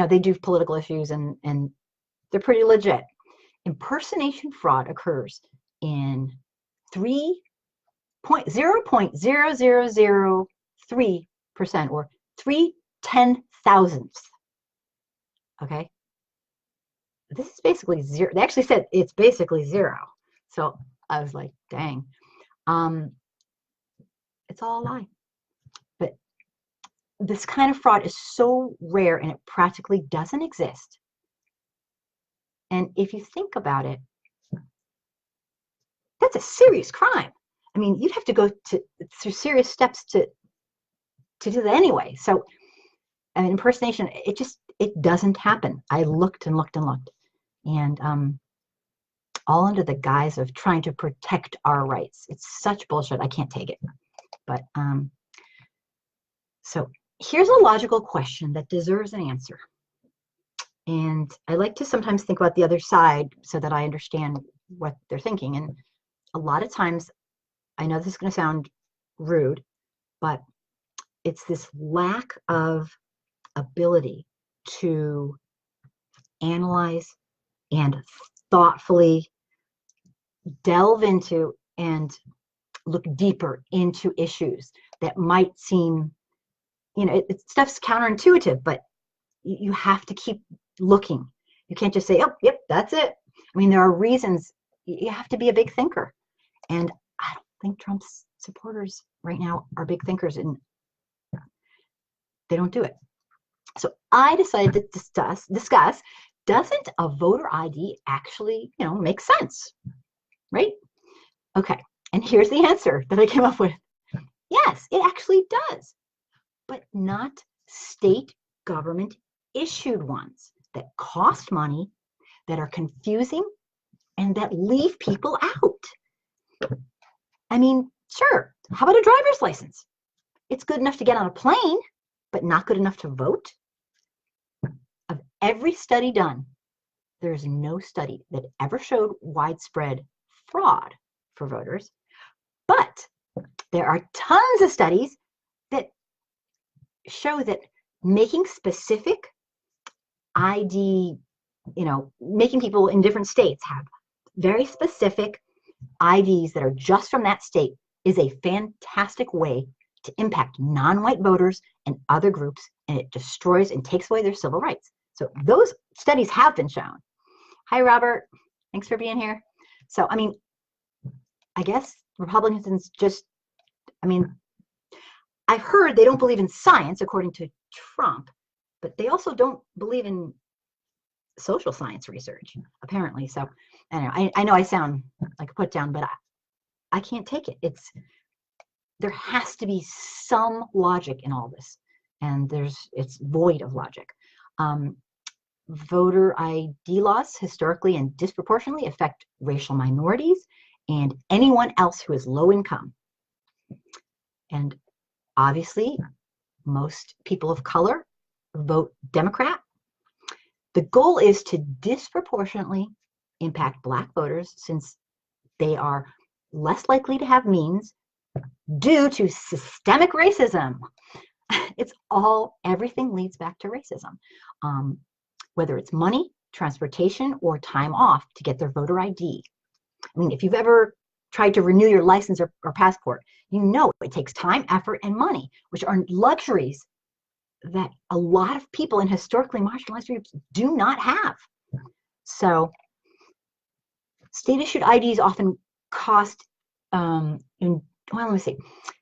They do political issues and they're pretty legit. Impersonation fraud occurs in 0.0003%, or 3/10,000th. Okay, this is basically zero. They actually said it's basically zero. So I was like, dang, it's all a lie. But this kind of fraud is so rare and it practically doesn't exist. And if you think about it, that's a serious crime. I mean, you'd have to go through serious steps to do that anyway. So, I mean, impersonation, it doesn't happen. I looked and looked and looked, and all under the guise of trying to protect our rights. It's such bullshit. I can't take it. But so here's a logical question that deserves an answer. And I like to sometimes think about the other side so that I understand what they're thinking. And a lot of times, I know this is going to sound rude, but it's this lack of ability to analyze and thoughtfully delve into and look deeper into issues that might seem, stuff's counterintuitive, but you have to keep looking. You can't just say, oh, yep, that's it. I mean, there are reasons. You have to be a big thinker. And I don't think Trump's supporters right now are big thinkers, and they don't do it. So I decided to discuss, doesn't a voter ID actually, make sense, right? Okay, and here's the answer that I came up with. Yes, it actually does, but not state government issued ones that cost money, that are confusing, and that leave people out. I mean, sure, how about a driver's license? It's good enough to get on a plane, but not good enough to vote. Of every study done, there's no study that ever showed widespread fraud for voters, but there are tons of studies that show that making specific ID, making people in different states have very specific IDs that are just from that state is a fantastic way to impact non-white voters and other groups, and it destroys and takes away their civil rights. So those studies have been shown. Hi, Robert. Thanks for being here. So, I mean, I guess Republicans I've heard they don't believe in science, according to Trump, but they also don't believe in social science research, apparently. So, I know I sound like a put down, but I can't take it. There has to be some logic in all this, and it's void of logic. Voter ID laws historically and disproportionately affect racial minorities and anyone else who is low income. And obviously, most people of color vote Democrat. The goal is to disproportionately impact Black voters, since they are less likely to have means due to systemic racism. Everything leads back to racism. Whether it's money, transportation, or time off to get their voter ID. I mean, if you've ever tried to renew your license or passport, it takes time, effort, and money, which are luxuries that a lot of people in historically marginalized groups do not have. So state-issued IDs often cost,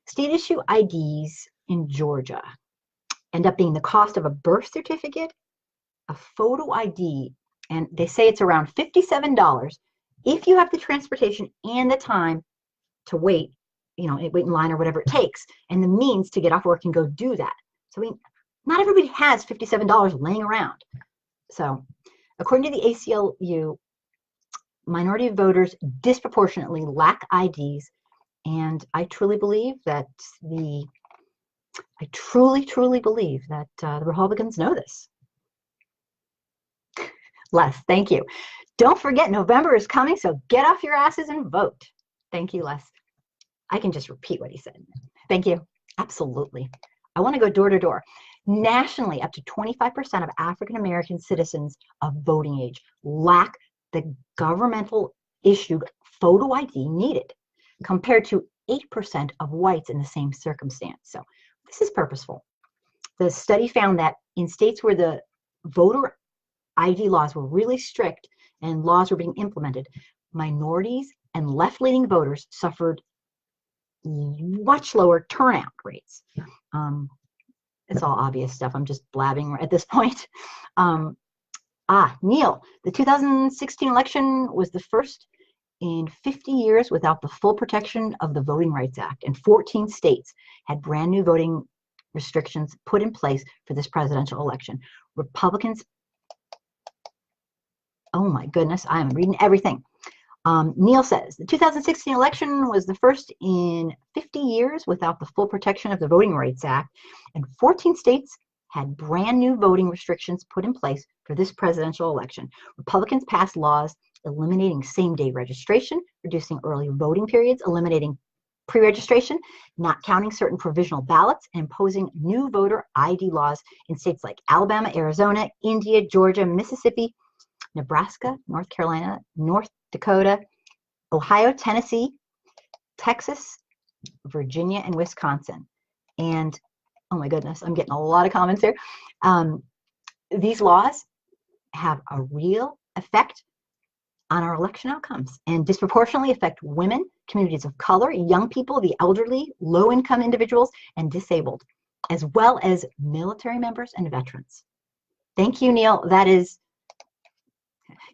state-issued IDs in Georgia end up being the cost of a birth certificate, a photo ID, and they say it's around $57 if you have the transportation and the time to wait in line or whatever it takes, and the means to get off work and go do that. So, not everybody has $57 laying around. So, according to the ACLU, minority voters disproportionately lack IDs, and I truly believe that the Republicans know this. Les, thank you. Don't forget, November is coming, so get off your asses and vote. Thank you, Les. I can just repeat what he said. Thank you. Absolutely. I want to go door to door. Nationally, up to 25% of African American citizens of voting age lack the governmental issued photo ID needed, compared to 8% of whites in the same circumstance. So this is purposeful. The study found that in states where the voter ID laws were really strict and laws were being implemented, minorities and left-leaning voters suffered much lower turnout rates. It's all obvious stuff. I'm just blabbing at this point. Neil, the 2016 election was the first in 50 years without the full protection of the Voting Rights Act, and 14 states had brand new voting restrictions put in place for this presidential election. Republicans, oh my goodness, I am reading everything. Neil says, the 2016 election was the first in 50 years without the full protection of the Voting Rights Act, and 14 states had brand new voting restrictions put in place for this presidential election. Republicans passed laws eliminating same-day registration, reducing early voting periods, eliminating pre-registration, not counting certain provisional ballots, and imposing new voter ID laws in states like Alabama, Arizona, India, Georgia, Mississippi, Nebraska, North Carolina, North Dakota, Ohio, Tennessee, Texas, Virginia, and Wisconsin. And oh my goodness, I'm getting a lot of comments here. These laws have a real effect on our election outcomes and disproportionately affect women, communities of color, young people, the elderly, low-income individuals, and disabled, as well as military members and veterans. Thank you, Neil. That is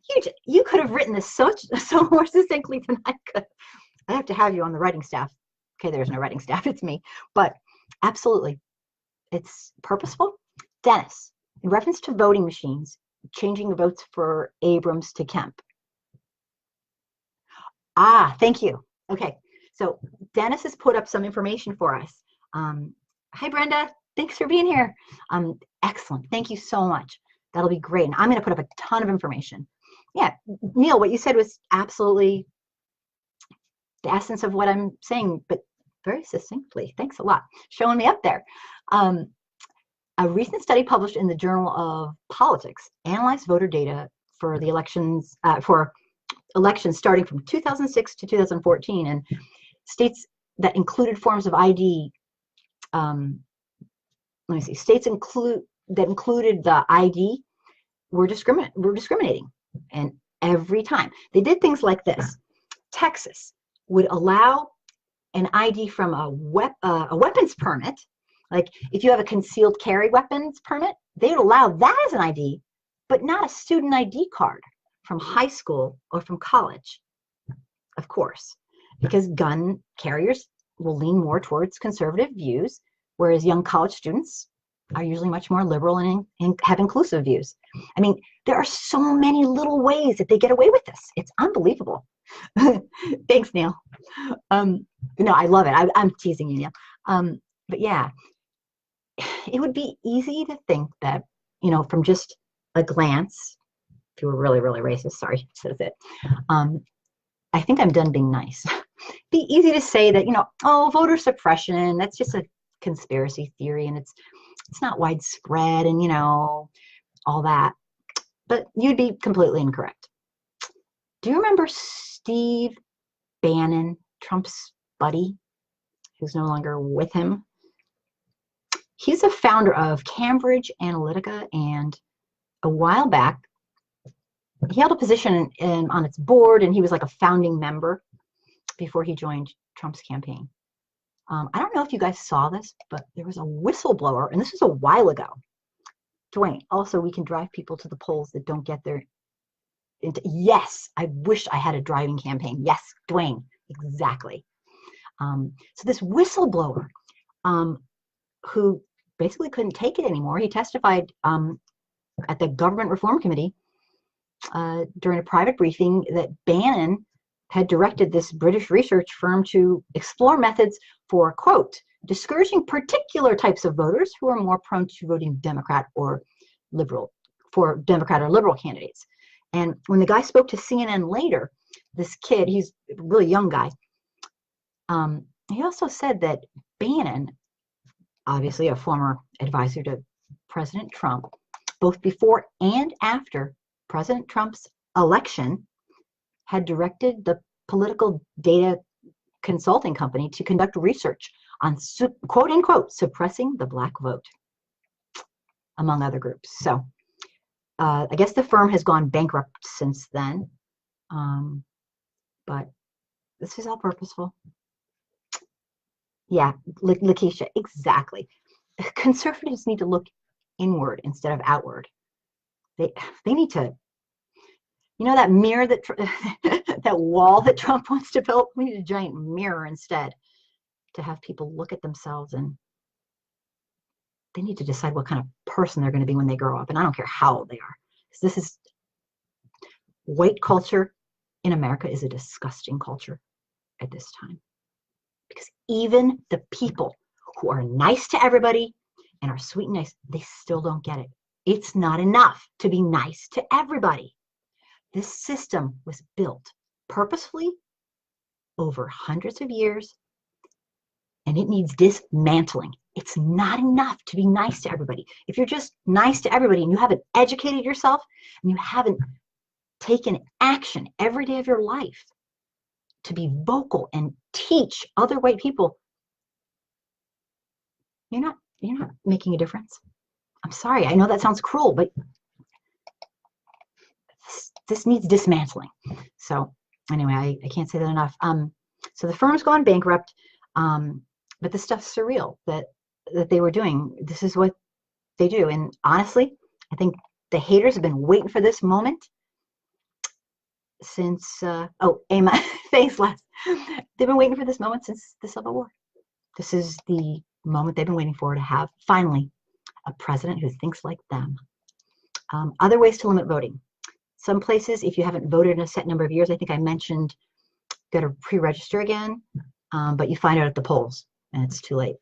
huge. You could have written this so more succinctly than I could. I have to have you on the writing staff. Okay, there's no writing staff, it's me. But absolutely, it's purposeful. Dennis, in reference to voting machines, changing the votes for Abrams to Kemp. Thank you. Okay, so Dennis has put up some information for us. Hi, Brenda. Thanks for being here. Excellent. Thank you so much. That'll be great. And I'm going to put up a ton of information. Yeah, Neil, what you said was absolutely the essence of what I'm saying, but very succinctly. Thanks a lot. Showing me up there. A recent study published in the Journal of Politics analyzed voter data for the elections, starting from 2006 to 2014, and states that included forms of ID. States that included the ID were discriminating, and every time they did things like this. Texas would allow an ID from a weapons permit. Like if you have a concealed carry weapons permit, they would allow that as an ID, but not a student ID card from high school or from college, of course, because gun carriers will lean more towards conservative views, whereas young college students are usually much more liberal and have inclusive views. I mean, there are so many little ways that they get away with this. It's unbelievable. Thanks, Neil. No, I love it. I'm teasing you, Neil. But yeah, it would be easy to think that, from just a glance, if you were really, really racist, sorry, says it. I think I'm done being nice. Be easy to say that, voter suppression, that's just a conspiracy theory and it's not widespread and, all that. But you'd be completely incorrect. Do you remember Steve Bannon, Trump's buddy, who's no longer with him? He's a founder of Cambridge Analytica, and a while back, he held a position on its board, and he was like a founding member before he joined Trump's campaign. I don't know if you guys saw this, but there was a whistleblower, and this was a while ago. Dwayne, also, we can drive people to the polls that don't get there. Yes, I wish I had a driving campaign. Yes, Dwayne, exactly. So this whistleblower, who basically couldn't take it anymore, he testified at the Government Reform Committee during a private briefing that Bannon had directed this British research firm to explore methods for, quote, discouraging particular types of voters who are more prone to voting Democrat or liberal, for Democrat or liberal candidates. And when the guy spoke to CNN later, this kid, he's a really young guy, he also said that Bannon, obviously a former advisor to President Trump, both before and after President Trump's election, had directed the political data consulting company to conduct research on, quote unquote, suppressing the black vote, among other groups. So I guess the firm has gone bankrupt since then, but this is all purposeful. Yeah, Lakeisha, exactly. Conservatives need to look inward instead of outward. They need to, you know, that mirror that that wall that Trump wants to build. We need a giant mirror instead to have people look at themselves, and they need to decide what kind of person they're going to be when they grow up. And I don't care how old they are. This is white culture in America is a disgusting culture at this time, because even the people who are nice to everybody and are sweet and nice, they still don't get it. It's not enough to be nice to everybody. This system was built purposefully over hundreds of years, and it needs dismantling. It's not enough to be nice to everybody. If you're just nice to everybody and you haven't educated yourself and you haven't taken action every day of your life to be vocal and teach other white people, you're not making a difference. I'm sorry, I know that sounds cruel, but this needs dismantling. So anyway, I can't say that enough. So the firm's gone bankrupt, but this stuff's surreal that they were doing. This is what they do. And honestly, I think the haters have been waiting for this moment since, thanks, Les. They've been waiting for this moment since the Civil War. This is the moment they've been waiting for, to have finally a president who thinks like them. Other ways to limit voting. Some places, if you haven't voted in a set number of years, I think I mentioned, got to pre-register again, but you find out at the polls and it's too late.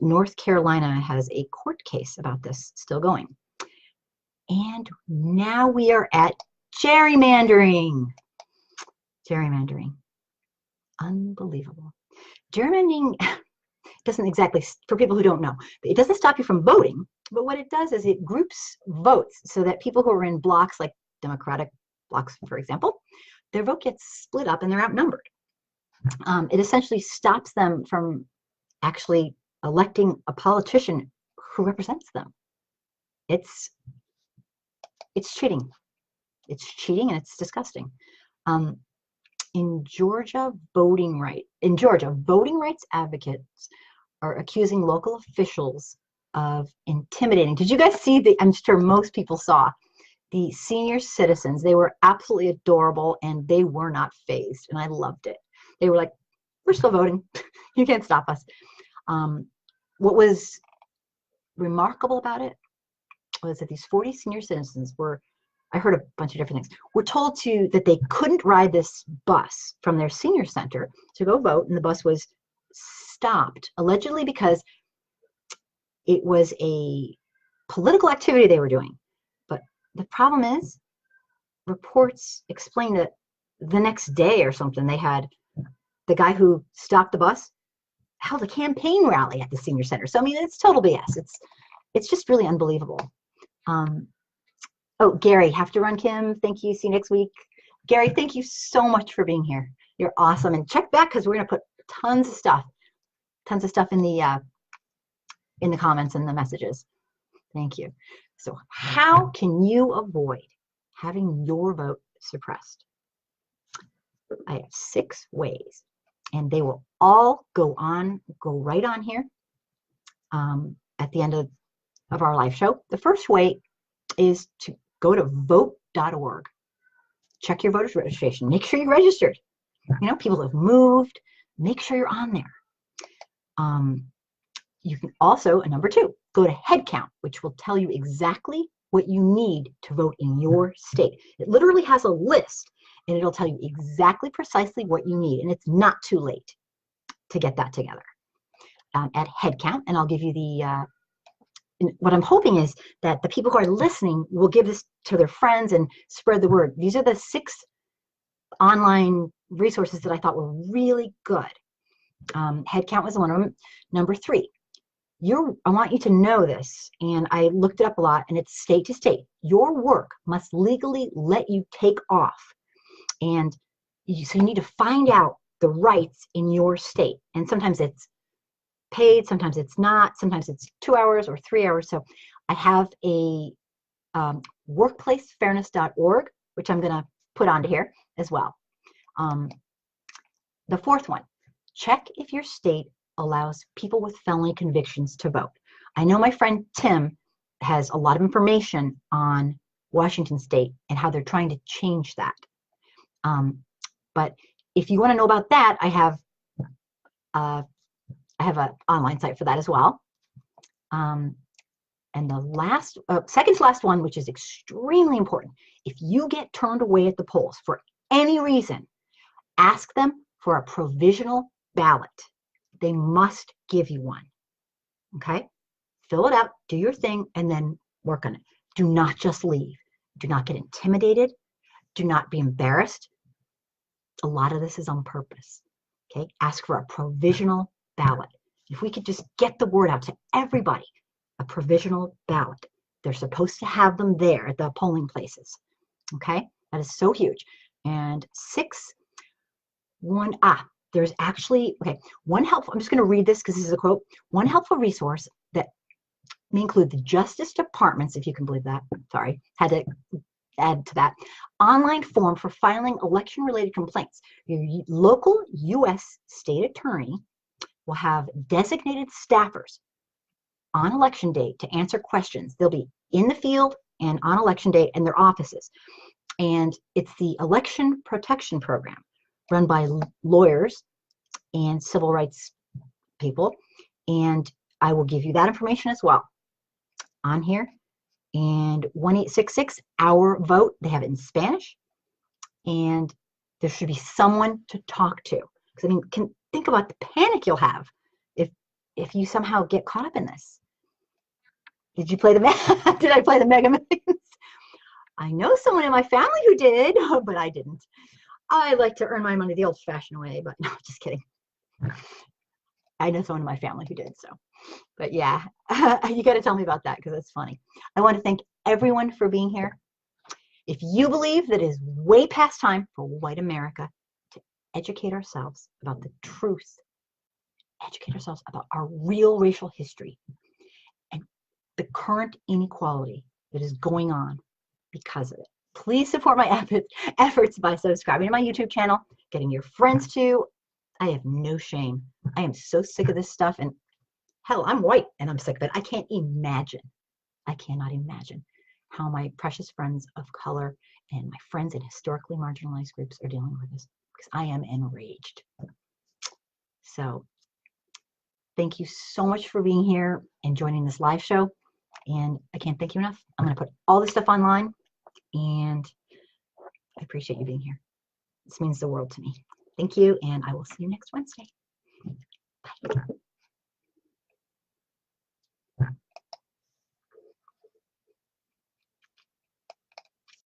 North Carolina has a court case about this still going. And now we are at gerrymandering. Gerrymandering. Unbelievable. Gerrymandering doesn't exactly, for people who don't know, it doesn't stop you from voting, but what it does is it groups votes so that people who are in blocks, like Democratic blocks, for example, their vote gets split up and they're outnumbered. It essentially stops them from actually electing a politician who represents them. It's cheating. It's cheating and it's disgusting. In Georgia, voting rights advocates are accusing local officials of intimidating. Did you guys see I'm sure most people saw the senior citizens. They were absolutely adorable and they were not fazed, and I loved it. They were like, we're still voting. You can't stop us. What was remarkable about it was that these 40 senior citizens were, I heard a bunch of different things, were told that they couldn't ride this bus from their senior center to go vote, and the bus was stopped, allegedly because it was a political activity they were doing. But the problem is, reports explain that the next day or something, they had the guy who stopped the bus held a campaign rally at the senior center. So I mean, it's total BS. It's just really unbelievable. Oh, Gary, have to run, Kim. Thank you. See you next week. Gary, thank you so much for being here. You're awesome. And check back, because we're going to put tons of stuff in the comments and the messages. Thank you. So how can you avoid having your vote suppressed? I have 6 ways, and they will all go right on here at the end of our live show. The first way is to go to vote.org. Check your voter's registration. Make sure you're registered. You know, people have moved. Make sure you're on there. You can also, number 2, go to head count, which will tell you exactly what you need to vote in your state. It literally has a list, and it'll tell you exactly precisely what you need, and it's not too late to get that together at head count. And I'll give you what I'm hoping is that the people who are listening will give this to their friends and spread the word. These are the 6 online resources that I thought were really good. Headcount was one of them. Number 3, I want you to know this, and I looked it up a lot, and it's state to state. Your work must legally let you take off. And so you need to find out the rights in your state. And sometimes it's paid, sometimes it's not, sometimes it's 2 hours or 3 hours. So I have a workplacefairness.org, which I'm going to put onto here as well. The 4th one, check if your state allows people with felony convictions to vote. I know my friend Tim has a lot of information on Washington State and how they're trying to change that. But if you want to know about that, I have an online site for that as well. And the second to last one, which is extremely important, if you get turned away at the polls for any reason, ask them for a provisional ballot. They must give you one. Okay? Fill it out, do your thing, and then work on it. Do not just leave. Do not get intimidated. Do not be embarrassed. A lot of this is on purpose. Okay? Ask for a provisional ballot. If we could just get the word out to everybody, a provisional ballot. They're supposed to have them there at the polling places. Okay? That is so huge. And there's actually, one helpful, I'm just going to read this because this is a quote. One helpful resource that may include the Justice Department's, if you can believe that, sorry, had to add to that, online form for filing election-related complaints. Your local U.S. state attorney will have designated staffers on election day to answer questions. They'll be in the field and on election day in their offices. And it's the Election Protection Program run by lawyers and civil rights people. And I will give you that information as well on here. And 1-866 Our Vote, they have it in Spanish. And there should be someone to talk to. Because I mean, think about the panic you'll have if you somehow get caught up in this. Did I play the Mega Millions? I know someone in my family who did, but I didn't. I like to earn my money the old-fashioned way, but no, just kidding. I know someone in my family who did, so. But yeah, you got to tell me about that because it's funny. I want to thank everyone for being here. If you believe that it is way past time for white America to educate ourselves about the truth, educate ourselves about our real racial history and the current inequality that is going on because of it, please support my efforts by subscribing to my YouTube channel, getting your friends to. I have no shame. I am so sick of this stuff. And hell, I'm white and I'm sick of it. I cannot imagine how my precious friends of color and my friends in historically marginalized groups are dealing with this, because I am enraged. So thank you so much for being here and joining this live show. And I can't thank you enough. I'm going to put all this stuff online, and I appreciate you being here. This means the world to me. Thank you, and I will see you next Wednesday. Bye.